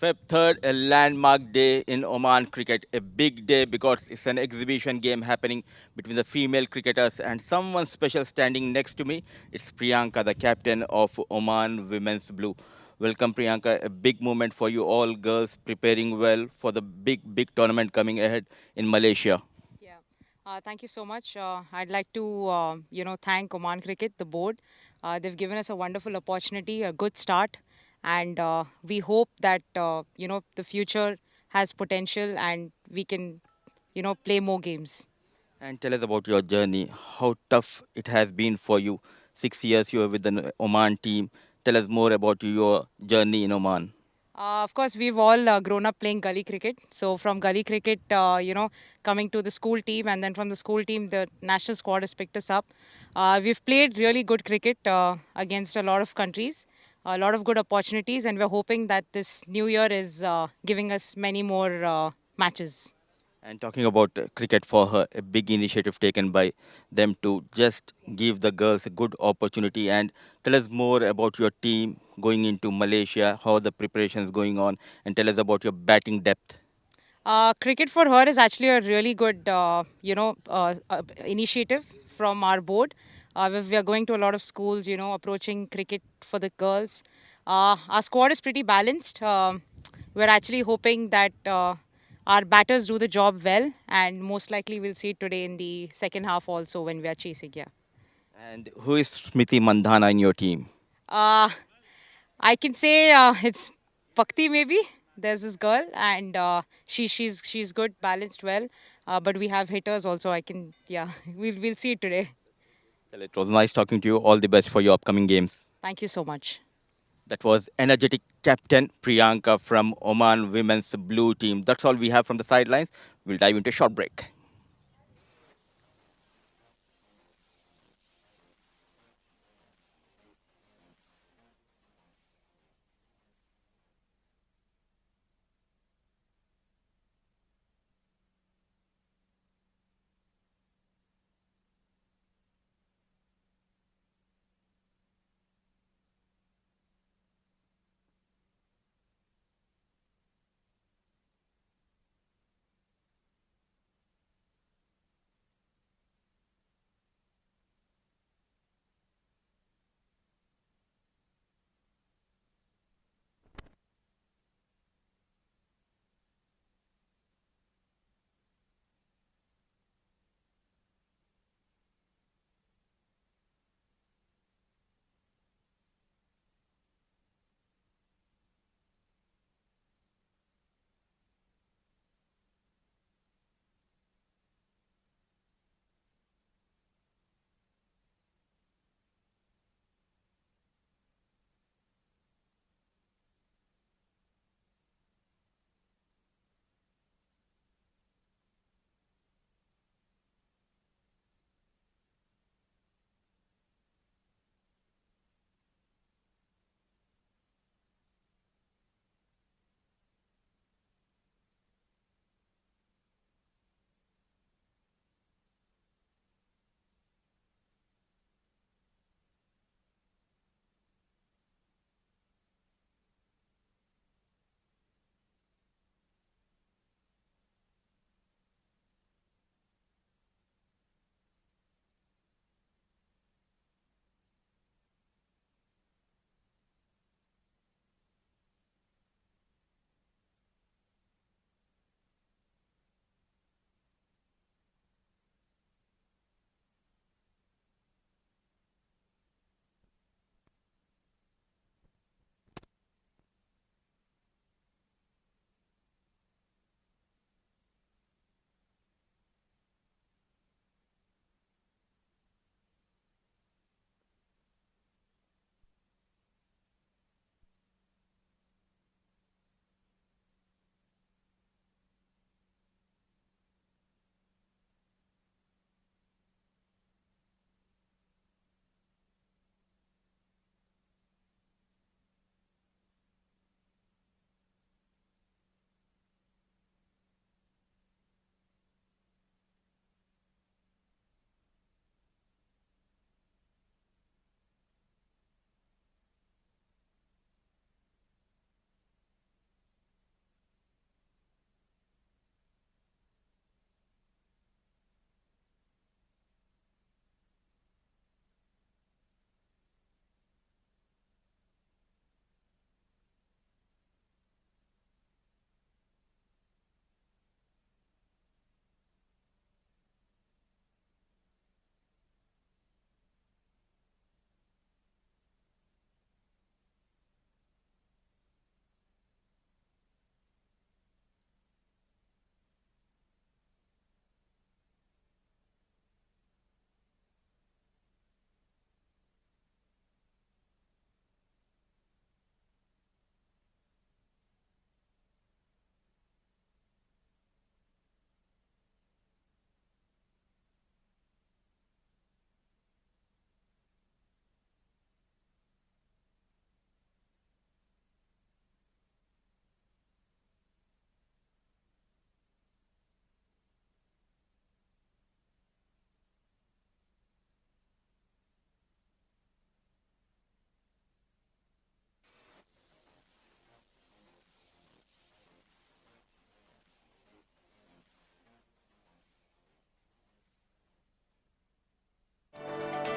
Feb 3rd, a landmark day in Oman cricket. A big day because it's an exhibition game happening between the female cricketers, and someone special standing next to me. It's Priyanka, the captain of Oman Women's Blue. Welcome, Priyanka. A big moment for you all girls, preparing well for the big tournament coming ahead in Malaysia. Yeah. Thank you so much. I'd like to, thank Oman Cricket, the board. They've given us a wonderful opportunity, a good start, and we hope that the future has potential and we can, play more games. And tell us about your journey, how tough it has been for you. 6 years you were with the Oman team. Tell us more about your journey in Oman. Of course, we've all grown up playing gully cricket. So from gully cricket, coming to the school team, and then from the school team, the national squad has picked us up. We've played really good cricket against a lot of countries, a lot of good opportunities, and we're hoping that this new year is giving us many more matches. And talking about cricket for her, a big initiative taken by them to just give the girls a good opportunity. And tell us more about your team going into Malaysia, how the preparations going on, and tell us about your batting depth. Cricket for her is actually a really good, initiative from our board. We are going to a lot of schools, approaching cricket for the girls. Our squad is pretty balanced. We're actually hoping that our batters do the job well, and most likely we'll see it today in the second half also when we are chasing. Yeah. And who is Smriti Mandhana in your team? Uh, I can say it's Bhakti maybe. There's this girl, and she's good, balanced well. But we have hitters also. We'll see it today. Well, it was nice talking to you. All the best for your upcoming games. Thank you so much. That was energetic captain Priyanka from Oman Women's Blue Team. That's all we have from the sidelines. We'll dive into a short break.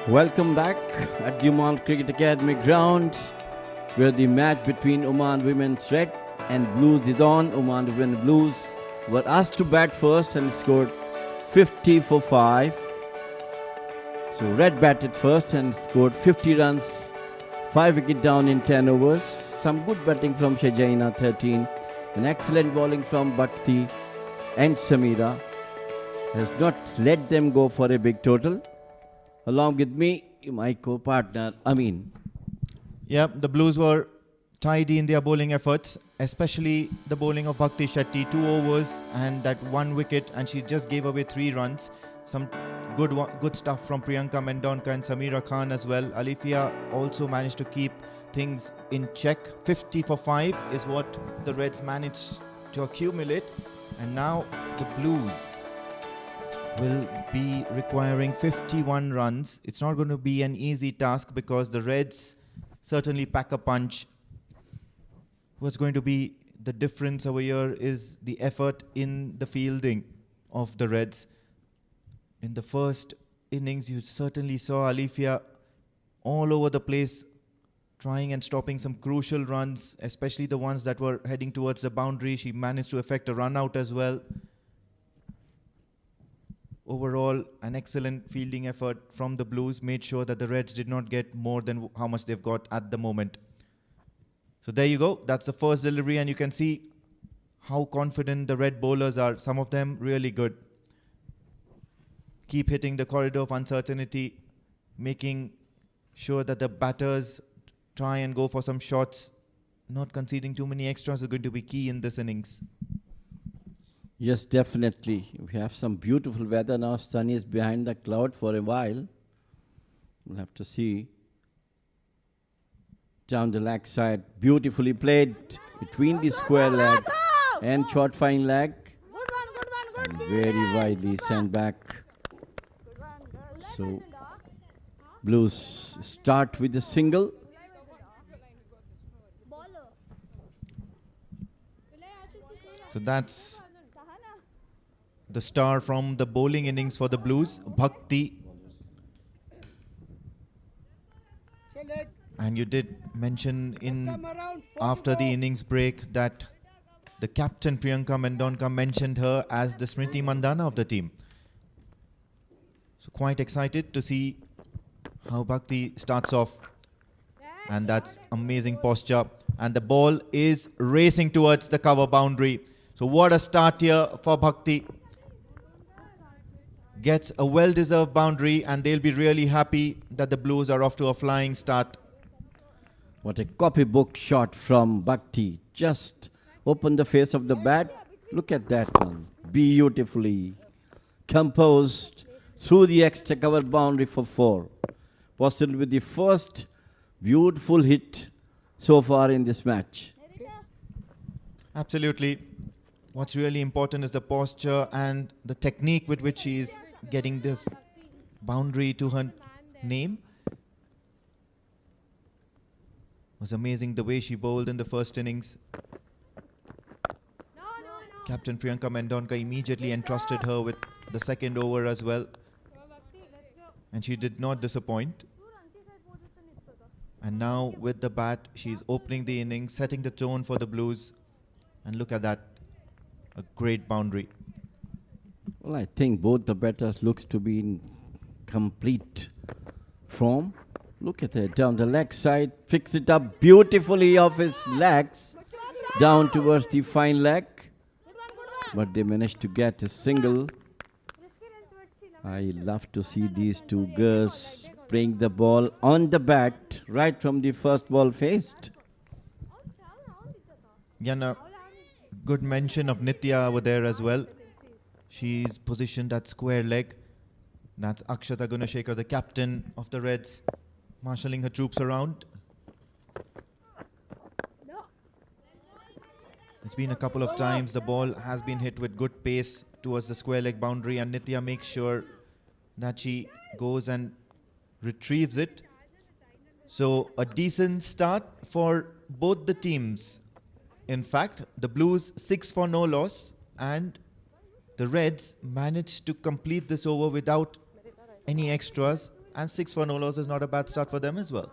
Welcome back at the Oman Cricket Academy ground, where the match between Oman Women's Red and Blues is on. Oman Women Blues were asked to bat first and scored 50 for 5. So Red batted first and scored 50 runs, 5 wicket down in 10 overs. Some good batting from Shajaina, 13. An excellent bowling from Bhakti and Samira has not let them go for a big total. Along with me, my co-partner, Amin. Yeah, the Blues were tidy in their bowling efforts, especially the bowling of Bhakti Shetty, 2 overs and that 1 wicket, and she just gave away 3 runs. Some good stuff from Priyanka Mendonca and Samira Khan as well. Alifia also managed to keep things in check. 50 for 5 is what the Reds managed to accumulate, and now the Blues will be requiring 51 runs. It's not going to be an easy task because the Reds certainly pack a punch. What's going to be the difference over here is the effort in the fielding of the Reds. In the first innings, you certainly saw Alifia all over the place, trying and stopping some crucial runs, especially the ones that were heading towards the boundary. She managed to effect a run out as well. Overall, an excellent fielding effort from the Blues made sure that the Reds did not get more than how much they've got at the moment. So there you go. That's the first delivery, and you can see how confident the Red bowlers are. Some of them really good. Keep hitting the corridor of uncertainty, making sure that the batters try and go for some shots. Not conceding too many extras is going to be key in this innings. Yes, definitely. We have some beautiful weather now. Sun is behind the cloud for a while. We'll have to see. Down the leg side, beautifully played between the square leg and short fine leg. And very widely sent back. So, Blues start with a single. So that's the star from the bowling innings for the Blues, Bhakti. And you did mention after the innings break that the captain Priyanka Mendonca mentioned her as the Smriti Mandana of the team. So quite excited to see how Bhakti starts off. And that's amazing posture. And the ball is racing towards the cover boundary. So what a start here for Bhakti. Gets a well-deserved boundary, and they'll be really happy that the Blues are off to a flying start. What a copybook shot from Bhakti. Just open the face of the bat. Look at that one. Beautifully composed through the extra cover boundary for 4. Possibly with the first beautiful hit so far in this match. Absolutely. What's really important is the posture and the technique with which she is getting this boundary to her name. It was amazing the way she bowled in the first innings. Captain Priyanka Mendonca immediately entrusted her with the second over as well. And she did not disappoint. And now with the bat, she's opening the innings, setting the tone for the Blues. And look at that. A great boundary. Well, I think both the batters looks to be in complete form. Look at it, down the leg side, fix it up beautifully off his legs, down towards the fine leg. But they managed to get a single. I love to see these two girls playing the ball on the bat right from the first ball faced. Yana, good mention of Nitya over there as well. She's positioned at square leg. That's Akshata Gunashekar, the captain of the Reds, marshalling her troops around. It's been a couple of times the ball has been hit with good pace towards the square leg boundary, and Nitya makes sure that she goes and retrieves it. So a decent start for both the teams. In fact, the Blues 6 for no loss, and the Reds managed to complete this over without any extras, And 6 for no loss is not a bad start for them as well.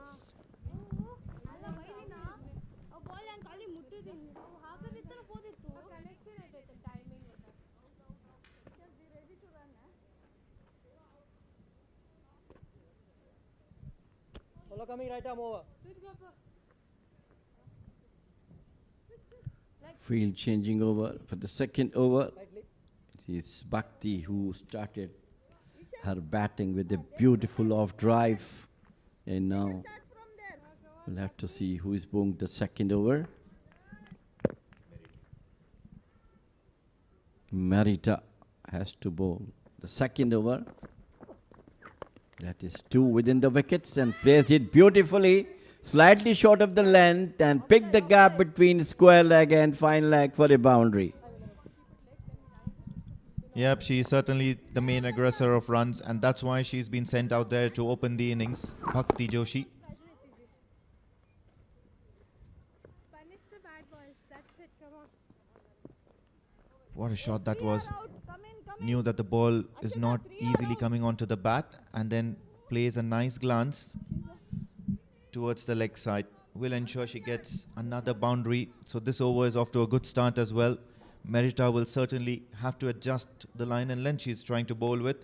Ball ನಾನು ಖಾಲಿ ಮುಟ್ಟಿದ್ದೀನಿ ಹಾಕದಿತ್ತು ಹೋದಿತ್ತು connection ಆಯ್ತೈತೆ timing Follow coming right arm over. Field changing over for the second over. It is Bhakti who started her batting with a beautiful off drive. And now we'll have to see who is bowling the second over. Marita has to bowl the second over. That is 2 within the wickets and plays it beautifully, slightly short of the length, and pick the gap between square leg and fine leg for a boundary. Yep, she is certainly the main aggressor of runs, and that's why she's been sent out there to open the innings. Bhakti Joshi. Punish the bad balls. That's it. Come on. What a shot that was. Knew that the ball is not easily coming onto the bat, and then plays a nice glance towards the leg side. Will ensure she gets another boundary. So this over is off to a good start as well. Merita will certainly have to adjust the line and length she's trying to bowl with.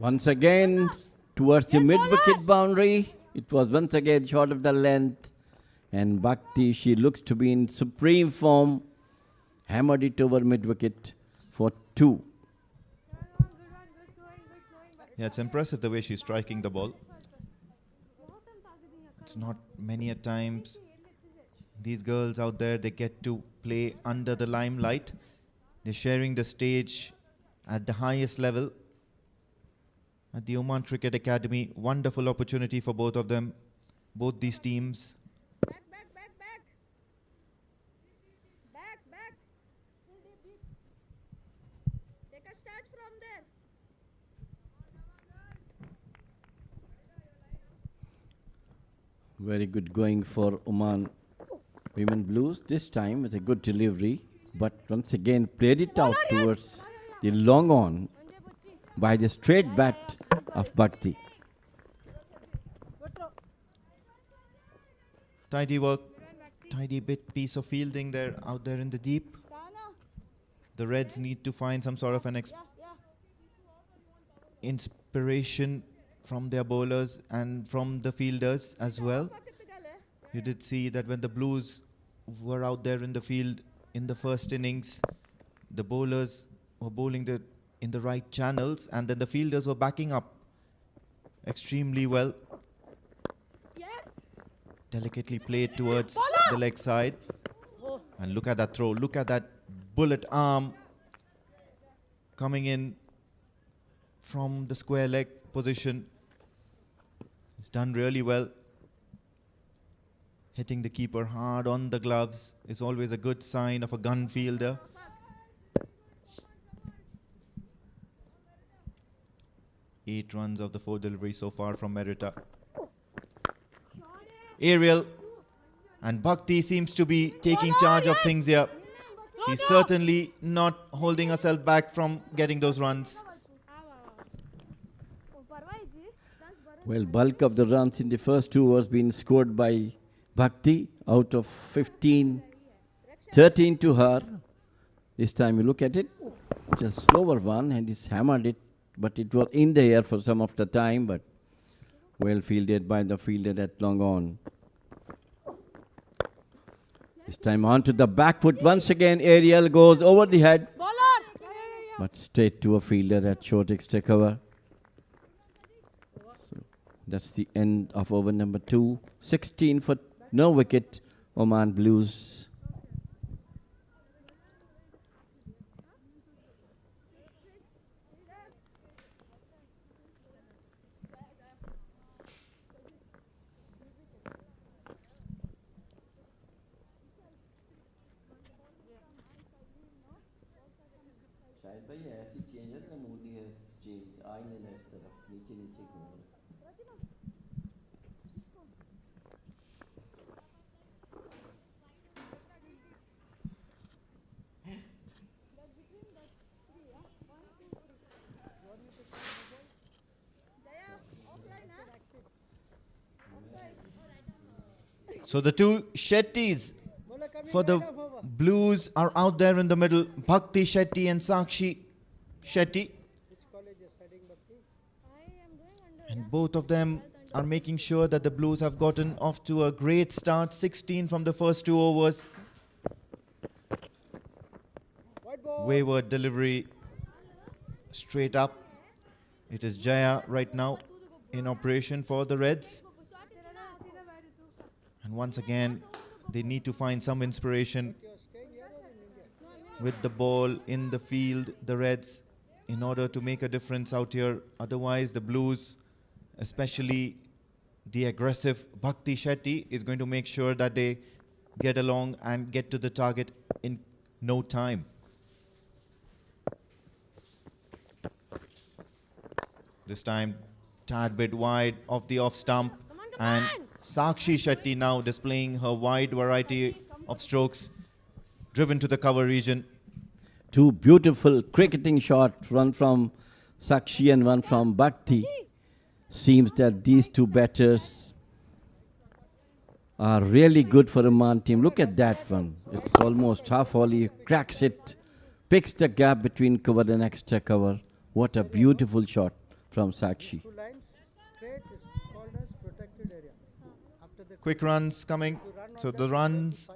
Once again, towards the mid-wicket boundary. It was once again short of the length. And Bhakti, she looks to be in supreme form. Hammered it over mid-wicket for 2. Yeah, it's impressive the way she's striking the ball. It's not many a times these girls out there, they get to play under the limelight. They're sharing the stage at the highest level at the Oman Cricket Academy. Wonderful opportunity for both of them, both these teams. Take a start from there. Very good going for Oman Women Blues. This time with a good delivery. But once again played it out towards the long on by the straight bat of Bhakti. Tidy work, tidy piece of fielding there out there in the deep. The Reds need to find some sort of an inspiration from their bowlers and from the fielders as well. You did see that when the Blues were out there in the field in the first innings, the bowlers were bowling in the right channels, and then the fielders were backing up extremely well. Delicately played towards the leg side. And look at that throw. Look at that bullet arm coming in from the square leg position. It's done really well. Hitting the keeper hard on the gloves is always a good sign of a gun fielder. Eight runs of the 4 deliveries so far from Merita. Aerial, and Bhakti seems to be taking charge of things here. She's certainly not holding herself back from getting those runs. Well, bulk of the runs in the first 2 overs been scored by Bhakti. Out of 15, 13 to her. This time you look at it, just slower one, and he's hammered it, but it was in the air for some of the time, but well fielded by the fielder at long on. This time on to the back foot once again. Aerial goes over the head, but straight to a fielder at short extra cover. So that's the end of over number 2. 16 for no wicket, Oman Blues. शायद भाई ऐसी change है ना मोदी है change आई नहीं इस तरफ नीचे नीचे घूम रहा So the two Shetties Bowler coming for the right off over. Blues are out there in the middle. Bhakti Shetty and Sakshi Shetty. Which college is studying Bhakti? I am doing under And both of them are making sure that the Blues have gotten off to a great start. 16 from the first 2 overs. White ball. Wayward delivery straight up. It is Jaya right now in operation for the Reds. And once again, they need to find some inspiration with the ball in the field, the Reds, in order to make a difference out here. Otherwise, the Blues, especially the aggressive Bhakti Shetty, is going to make sure that they get along and get to the target in no time. This time, tad bit wide of the off stump. And Sakshi Shetty now displaying her wide variety of strokes, driven to the cover region. Two beautiful cricketing shots, one from Sakshi and one from Bhakti. Seems that these two batters are really good for Oman team. Look at that one. It's almost half volley, cracks it, picks the gap between cover and extra cover. What a beautiful shot from Sakshi. 2 lines straight is called as protected area. After the Quick runs coming. So the runs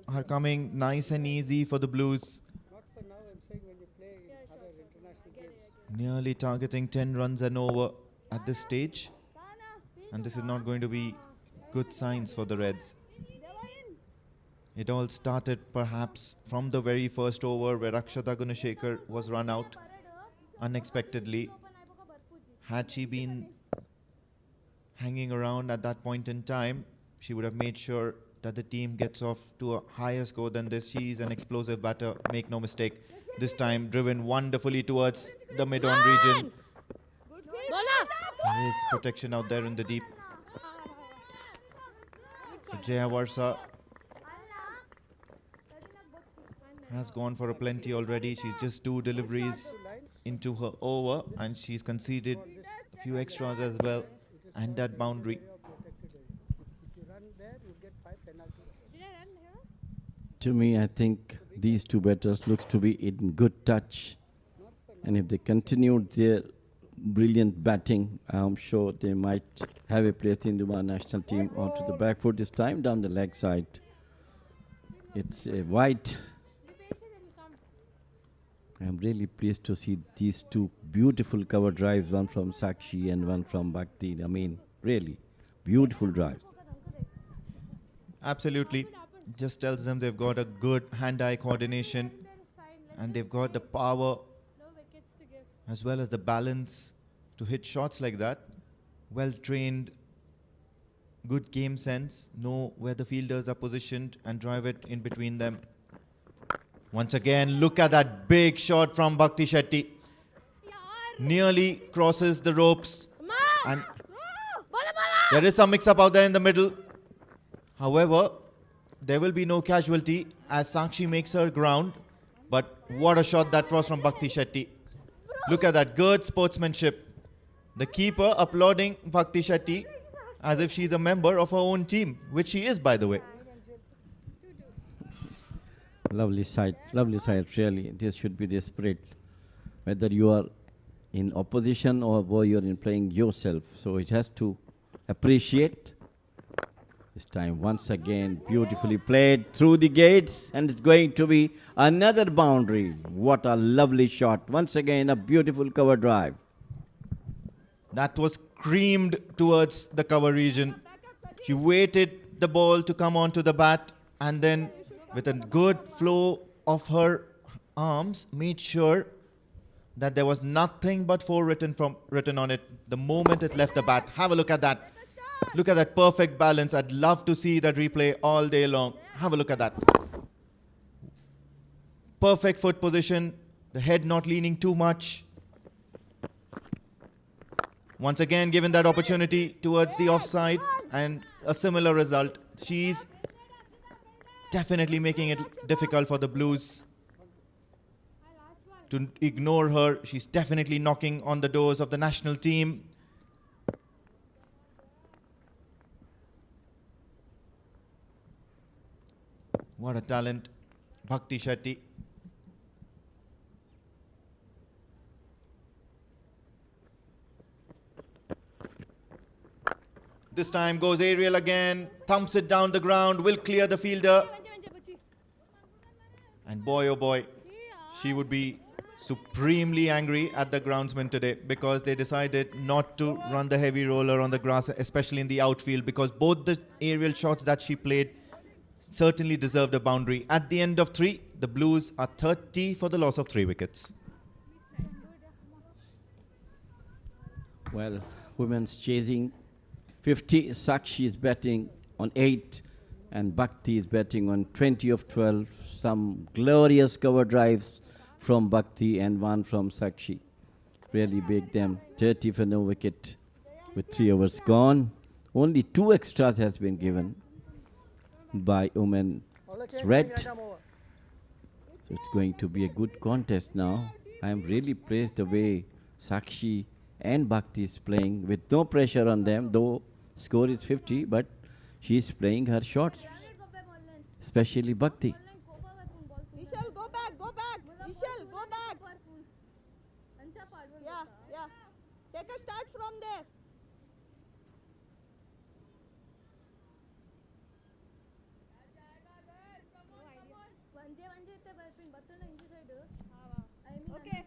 are coming nice and easy for the Blues. not for now, I'm saying when you play other international games. Nearly targeting 10 runs and over at this stage. And this is not going to be good signs for the Reds. It all started perhaps from the very first over where Akshata Gunashekhar was run out unexpectedly. Had she been hanging around at that point in time, she would have made sure that the team gets off to a higher score than this. She is an explosive batter, make no mistake. This time driven wonderfully towards the mid-on region. There is protection out there in the deep. So Jaya Varsa has gone for a plenty already. She's just 2 deliveries into her over and she's conceded a few extras as well and that boundary. If you run there, you get 5 penalties. To me, I think these two batters looks to be in good touch. And if they continue their brilliant batting, I'm sure they might have a place in the Oman national team onto the back foot this time, down the leg side. It's a wide. I'm really pleased to see these two beautiful cover drives, one from Sakshi and one from Bhakti. I mean, really beautiful drives. Absolutely. Just tells them they've got a good hand-eye coordination and they've got the power as well as the balance to hit shots like that. Well trained, good game sense, know where the fielders are positioned and drive it in between them. Once again, look at that big shot from Bhakti Shetty. Nearly crosses the ropes. And there is some mix-up out there in the middle. However, there will be no casualty as Sakshi makes her ground. But what a shot that was from Bhakti Shetty. Look at that, good sportsmanship. The keeper applauding Bhakti Shetty as if she's a member of her own team, which she is, by the way. Lovely sight, really. This should be the spirit. Whether you are in opposition or whether you're in playing yourself. So it has to appreciate. This time, once again, beautifully played through the gates, and it's going to be another boundary. What a lovely shot. Once again, a beautiful cover drive. That was creamed towards the cover region. She waited the ball to come onto the bat and then with a good flow of her arms made sure that there was nothing but 4 written on it the moment it left the bat. Have a look at that. Look at that perfect balance. I'd love to see that replay all day long. Have a look at that. Perfect foot position. The head not leaning too much. Once again, given that opportunity towards the offside and a similar result. She's definitely making it difficult for the Blues to ignore her. She's definitely knocking on the doors of the national team. What a talent. Bhakti Shetty. This time goes aerial again, thumps it down the ground, will clear the fielder. And boy oh boy, she would be supremely angry at the groundsman today because they decided not to run the heavy roller on the grass, especially in the outfield, because both the aerial shots that she played certainly deserved a boundary. At the end of 3, the Blues are 30 for the loss of 3 wickets. Well, women's chasing 50. Sakshi is batting on 8 and Bhakti is batting on 20 of 12. Some glorious cover drives from Bhakti and one from Sakshi. Really big them. 30 for no wicket with 3 overs gone. Only 2 extras has been given by Oman Red. So it's going to be a good contest now. I am really pleased the way Sakshi and Bhakti is playing with no pressure on them, though score is 50, but she is playing her shots, especially Bhakti. Ishal, go back, go back. Ishal, go back. Yeah, yeah. Take a start from there. Okay.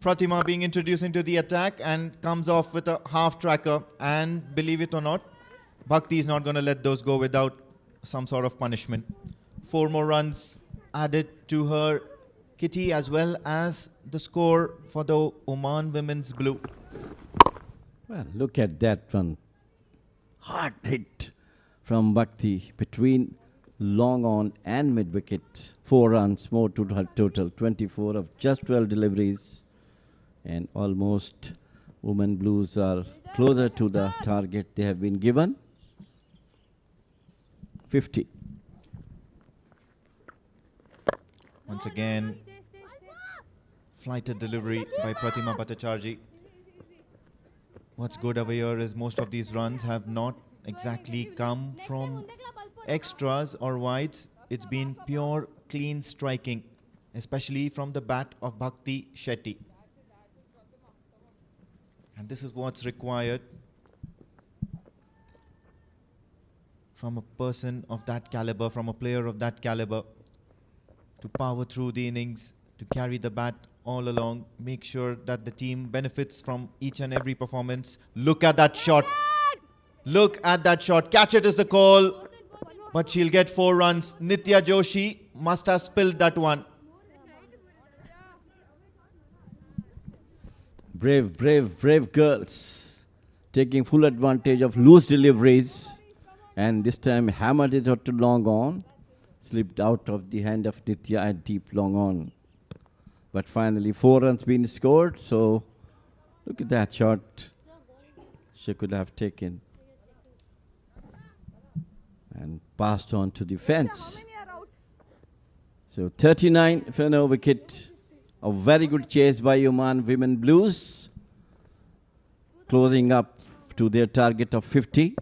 Pratima being introduced into the attack and comes off with a half tracker, and believe it or not, Bhakti is not going to let those go without some sort of punishment. 4 more runs added to her kitty as well as the score for the Oman women's blue. Well, look at that one. Hard hit from Bhakti between long on and mid wicket. 4 runs more to her total. 24 of just 12 deliveries. And almost Women Blues are closer to the target they have been given. 50. Once again, flighted delivery by Pratima Bhattacharjee. What's good over here is most of these runs have not exactly come from extras or wides. It's been pure clean striking, especially from the bat of Bhakti Shetty. And this is what's required from a person of that caliber, from a player of that caliber, to power through the innings, to carry the bat all along, make sure that the team benefits from each and every performance. Look at that shot. Look at that shot. Catch it is the call. But she'll get 4 runs. Nitya Joshi must have spilled that one. Brave, brave, brave girls. Taking full advantage of loose deliveries. And this time hammered it out to long on. Slipped out of the hand of Nitya at deep long on. But finally 4 runs been scored. So look at that shot. She could have taken. And passed on to the fence. So 39 for no wicket. A very good chase by Oman Women Blues. Closing up to their target of 50.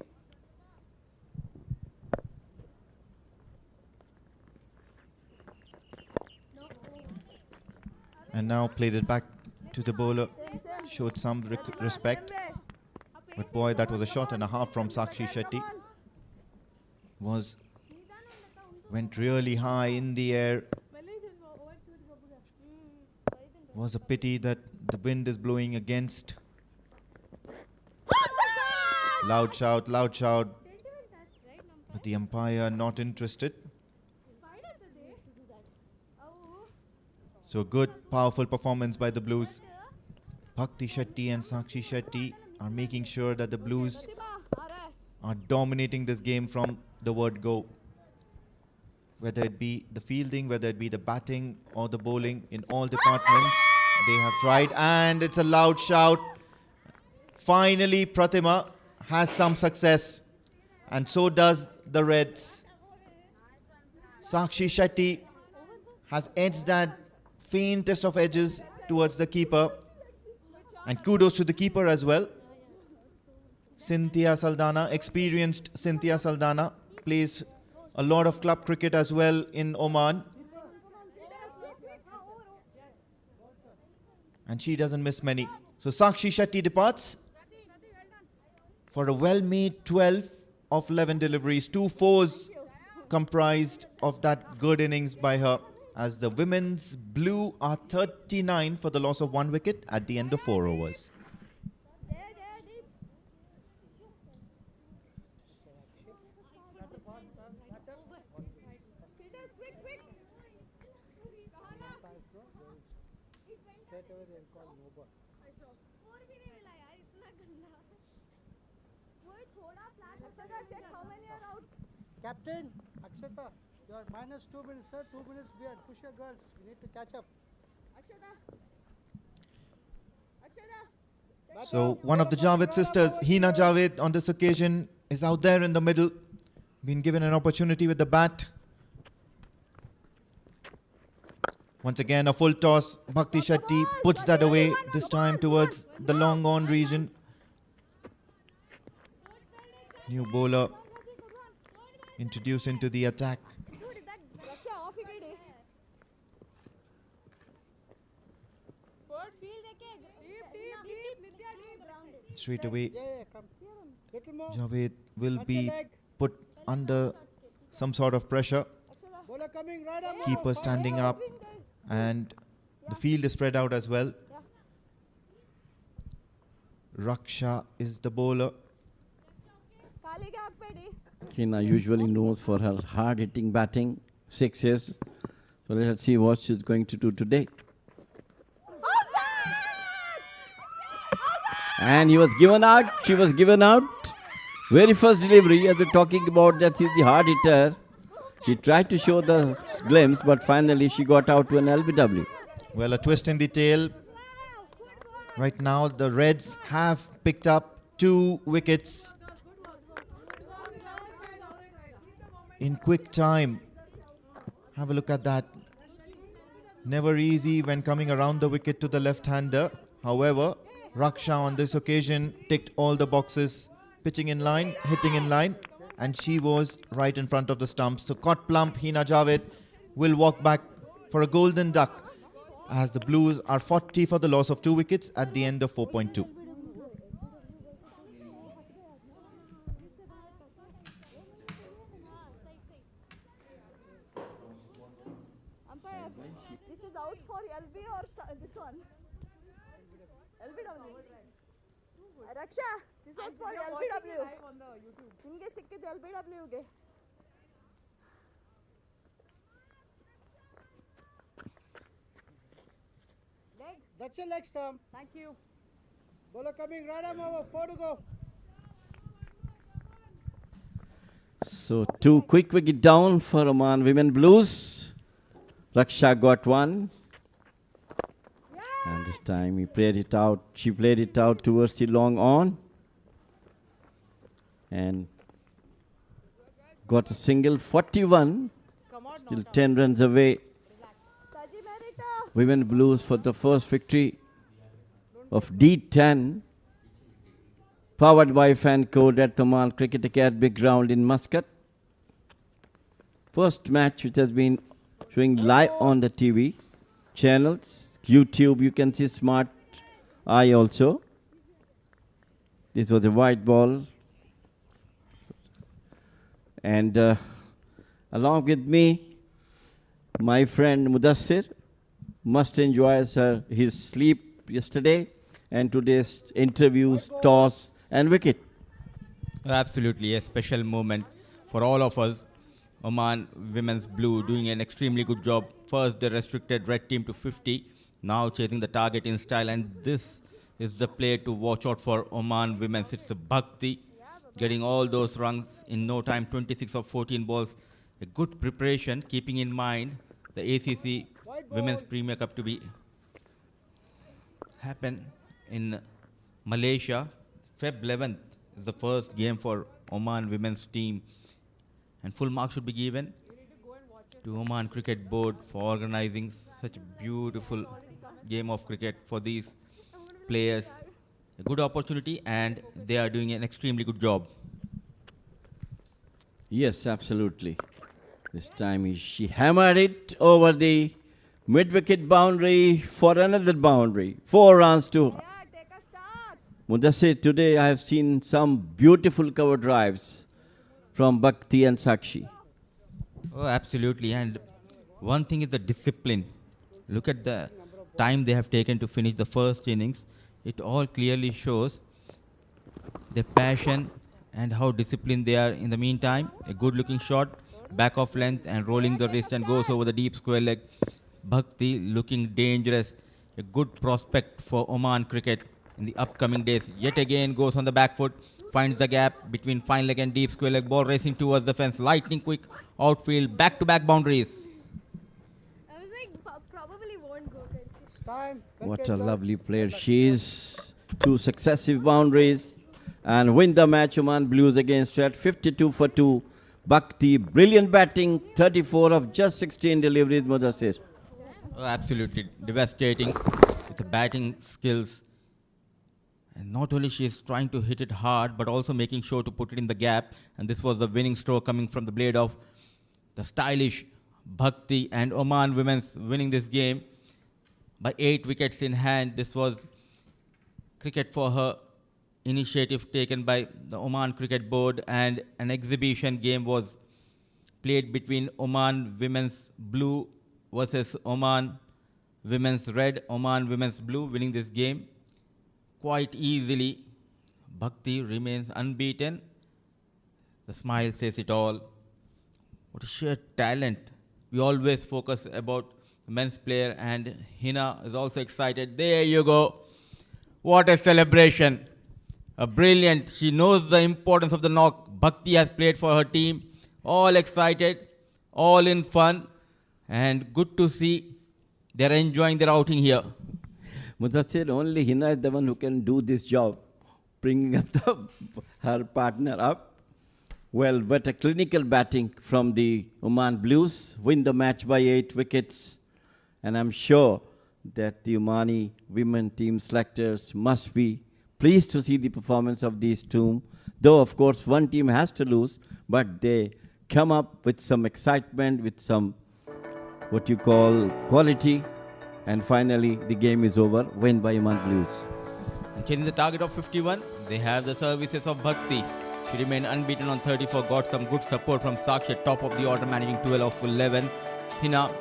And now played it back to the bowler. Showed some respect. But boy, that was a shot and a half from Sakshi Shetty. Went really high in the air. Was a pity that the wind is blowing against. Loud shout, loud shout. But the umpire not interested. So good, powerful performance by the Blues. Bhakti Shetty and Sakshi Shetty are making sure that the Blues are dominating this game from the word go. Whether it be the fielding, whether it be the batting or the bowling, in all departments, they have tried. And it's a loud shout. Finally, Pratima has some success. And so does the Reds. Sakshi Shetty has edged that faintest of edges towards the keeper. And kudos to the keeper as well. Cynthia Saldana, experienced Cynthia Saldana, plays a lot of club cricket as well in Oman. And she doesn't miss many. So Sakshi Shetty departs for a well-made 12 of 11 deliveries. 2 fours comprised of that good innings by her, as the women's blue are 39 for the loss of 1 wicket at the end of 4 overs. Captain, Akshata, you're minus 2 minutes, sir. 2 minutes behind. Push your girls. We need to catch up. So one of the Javed sisters, Hina Javed, on this occasion is out there in the middle, been given an opportunity with the bat. Once again, a full toss. Bhakti Shetty puts that away, this time towards the long on region. New bowler introduced into the attack. Straight away, Javed will be put under some sort of pressure. Keeper standing up, and the field is spread out as well. Raksha is the bowler. Hina usually knows for her hard-hitting batting, sixes. So let's see what she's going to do today. And he was given out. She was given out. Very first delivery, as we're talking about that she's the hard hitter. She tried to show the glimpse, but finally she got out to an LBW. Well, a twist in the tail. Right now, the Reds have picked up 2 wickets in quick time. Have a look at that. Never easy when coming around the wicket to the left-hander. However, Raksha on this occasion ticked all the boxes, pitching in line, hitting in line, and she was right in front of the stumps. So caught plump, Hina Javed will walk back for a golden duck, as the Blues are 40 for the loss of 2 wickets at the end of 4.2. Umpire, this is out for LB or this one? LBW. Raksha, this was for LBW. Inge sikkide LBW ge. Leg. That's your leg stump. Thank you. Bowler coming, right arm over, 4 to go. So 2 quick wicket down for Oman Women Blues. Raksha got 1. And this time he played it out. She played it out towards the long on. And got a single, 41. Still 10 runs away. Women Blues for the first victory of D10. Powered by Fan Code at the Oman Cricket Academy ground in Muscat. First match which has been showing live on the TV channels. YouTube, you can see Smart Eye also. This was a white ball. And along with me, my friend Mudassir must enjoy his sleep yesterday and today's interviews, toss and wicket. Absolutely, a special moment for all of us. Oman Women's Blue doing an extremely good job. First, they restricted red team to 50. Now chasing the target in style, and this is the play to watch out for Oman Women's. It's a Bhakti getting all those runs in no time, 26 of 14 balls. A good preparation, keeping in mind the ACC Women's Premier Cup to be happen in Malaysia. Feb 11th is the first game for Oman Women's team, and full marks should be given to Oman Cricket Board for organizing such a beautiful game of cricket for these players a good opportunity, and they are doing an extremely good job. Yes, absolutely. This time she hammered it over the mid-wicket boundary for another boundary. 4 runs to Mudassir. Today I have seen some beautiful cover drives from Bhakti and Sakshi. Oh, absolutely. And one thing is the discipline. Look at the time they have taken to finish the first innings. It all clearly shows their passion and how disciplined they are. In the meantime, a good looking shot, back off length and rolling the wrist and goes over the deep square leg. Bhakti looking dangerous. A good prospect for Oman cricket in the upcoming days. Yet again goes on the back foot, finds the gap between fine leg and deep square leg. Ball racing towards the fence. Lightning quick outfield, back-to-back boundaries. I was like, probably won't go. It's time. What a lovely player she is. 2 successive boundaries and win the match. Oman Blues against Red. 52 for 2. Bhakti, brilliant batting. 34 of just 16 deliveries, Mudassir. Oh, absolutely devastating with the batting skills. And not only she is trying to hit it hard, but also making sure to put it in the gap. And this was the winning stroke coming from the blade of the stylish Bhakti, and Oman Women's winning this game by 8 wickets in hand. This was cricket for her initiative taken by the Oman Cricket Board, and an exhibition game was played between Oman Women's Blue versus Oman Women's Red. Oman Women's Blue winning this game quite easily. Bhakti remains unbeaten. The smile says it all. What a sheer talent. We always focus about the men's player, and Hina is also excited. There you go. What a celebration. A brilliant. She knows the importance of the knock. Bhakti has played for her team. All excited, all in fun, and good to see they're enjoying their outing here. Mudassir, only Hina is the one who can do this job, bringing up her partner up. Well, but a clinical batting from the Oman Blues, win the match by 8 wickets. And I'm sure that the Omani women team selectors must be pleased to see the performance of these two. Though, of course, one team has to lose, but they come up with some excitement, with some, what you call, quality. And finally, the game is over, win by Oman Blues. And chasing the target of 51, they have the services of Bhakti. She remained unbeaten on 34, got some good support from Sakshi at top of the order, managing 12 of 11. Hina,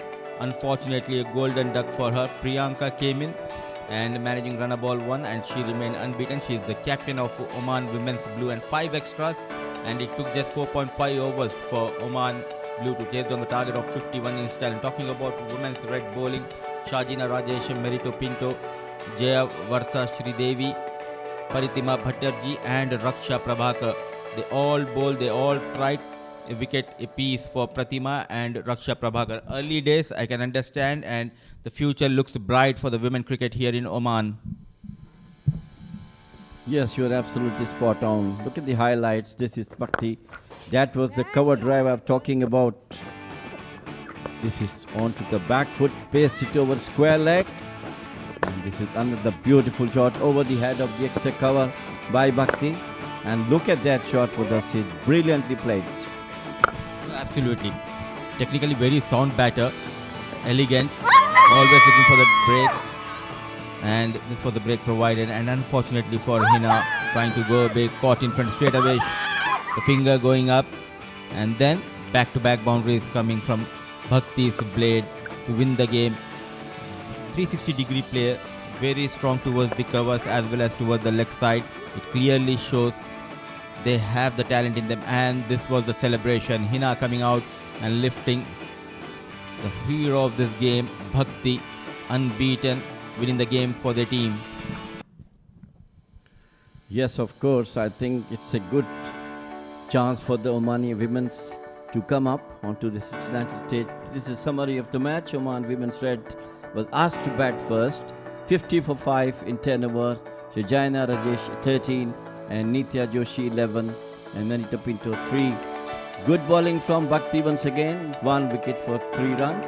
unfortunately, a golden duck for her. Priyanka came in and managing runner ball 1, and she remained unbeaten. She is the captain of Oman Women's Blue, and 5 extras, and it took just 4.5 overs for Oman Blue to chase on the target of 51 in style. And talking about women's red bowling, Shajina Rajesh, Merito Pinto, Jaya Varsa Sridevi, Paritima Bhattarji and Raksha Prabhakar. They all bowled, they all tried a wicket apiece for Pratima and Raksha Prabhakar. Early days, I can understand, and the future looks bright for the women cricket here in Oman. Yes, you're absolutely spot on. Look at the highlights. This is Bhakti. That was the cover drive I'm talking about. This is onto the back foot, paste it over square leg. And this is another beautiful shot over the head of the extra cover by Bhakti. And look at that shot, Mudassir. Brilliantly played. Absolutely. Technically very sound batter. Elegant. Always looking for the break. And this was the break provided. And unfortunately for Hina, trying to go big, caught in front straight away. The finger going up. And then back-to-back boundaries coming from Bhakti's blade to win the game. 360-degree player. Very strong towards the covers as well as towards the leg side. It clearly shows they have the talent in them, and this was the celebration. Hina coming out and lifting the hero of this game, Bhakti, unbeaten, winning the game for their team. Yes, of course. I think it's a good chance for the Omani women's to come up onto this international stage. This is a summary of the match. Oman Women's Red was asked to bat first. 50 for 5 in 10 overs. Shajina Rajesh 13 and Nitya Joshi 11 and Merito Pinto 3. Good bowling from Bhakti once again. 1 wicket for 3 runs.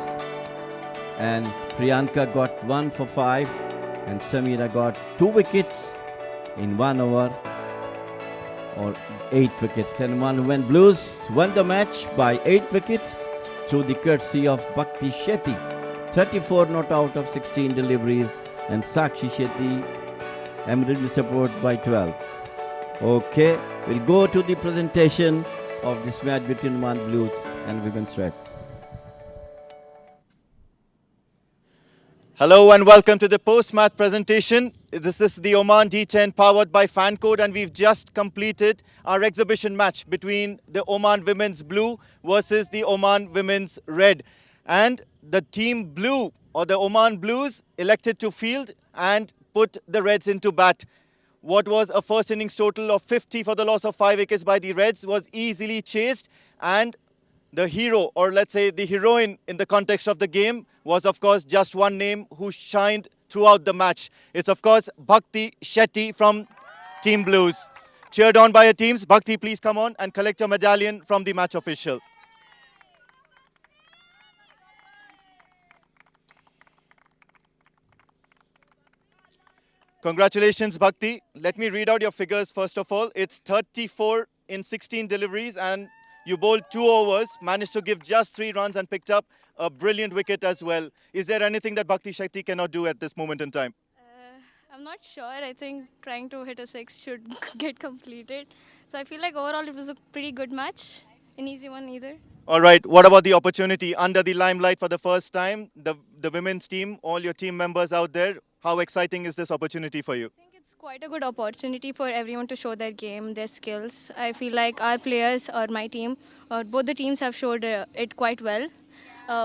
And Priyanka got 1 for 5 And Samira got 2 wickets in 1 over, or 8 wickets. And Oman Women Blues won the match by 8 wickets through the courtesy of Bhakti Shetty. 34 not out of 16 deliveries, and Sakshi Shetty emergency support by 12. Okay, we'll go to the presentation of this match between Oman Blues and Women's Red. Hello and welcome to the post-match presentation. This is the Oman D10 powered by FanCode, and we've just completed our exhibition match between the Oman Women's Blue versus the Oman Women's Red. And the team Blue, or the Oman Blues, elected to field and put the Reds into bat. What was a first innings total of 50 for the loss of 5 wickets by the Reds was easily chased, and the hero, or let's say the heroine in the context of the game, was of course just one name who shined throughout the match. It's of course Bhakti Shetty from Team Blues. Cheered on by her teams. Bhakti, please come on and collect your medallion from the match official. Congratulations, Bhakti. Let me read out your figures first of all. It's 34 in 16 deliveries, and you bowled 2 overs, managed to give just 3 runs and picked up a brilliant wicket as well. Is there anything that Bhakti Shetty cannot do at this moment in time? I'm not sure. I think trying to hit a 6 should get completed. So I feel like overall it was a pretty good match. An easy one either. All right, what about the opportunity under the limelight for the first time? The women's team, all your team members out there, how exciting is this opportunity for you? I think it's quite a good opportunity for everyone to show their game, their skills. I feel like our players or my team, or both the teams have showed it quite well,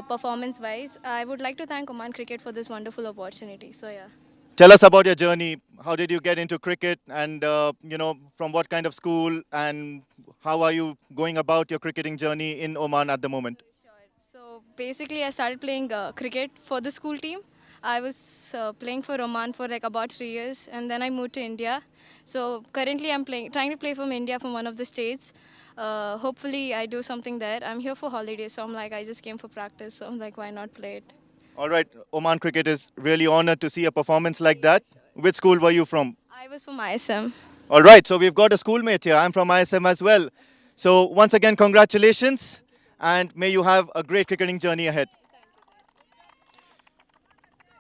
performance-wise. I would like to thank Oman Cricket for this wonderful opportunity. So yeah. Tell us about your journey. How did you get into cricket, and from what kind of school, and how are you going about your cricketing journey in Oman at the moment? Sure. So basically I started playing cricket for the school team. I was playing for Oman for like about 3 years, and then I moved to India. So currently I'm trying to play from India, from one of the states. Hopefully I do something there. I'm here for holidays, so I'm like, I just came for practice. So I'm like, why not play it? All right, Oman Cricket is really honored to see a performance like that. Which school were you from? I was from ISM. All right, so we've got a schoolmate here. I'm from ISM as well. So once again, congratulations, and may you have a great cricketing journey ahead.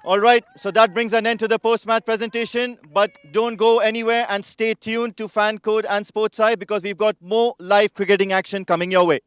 All right, so that brings an end to the post-match presentation, but don't go anywhere and stay tuned to FanCode and Sportseye, because we've got more live cricketing action coming your way.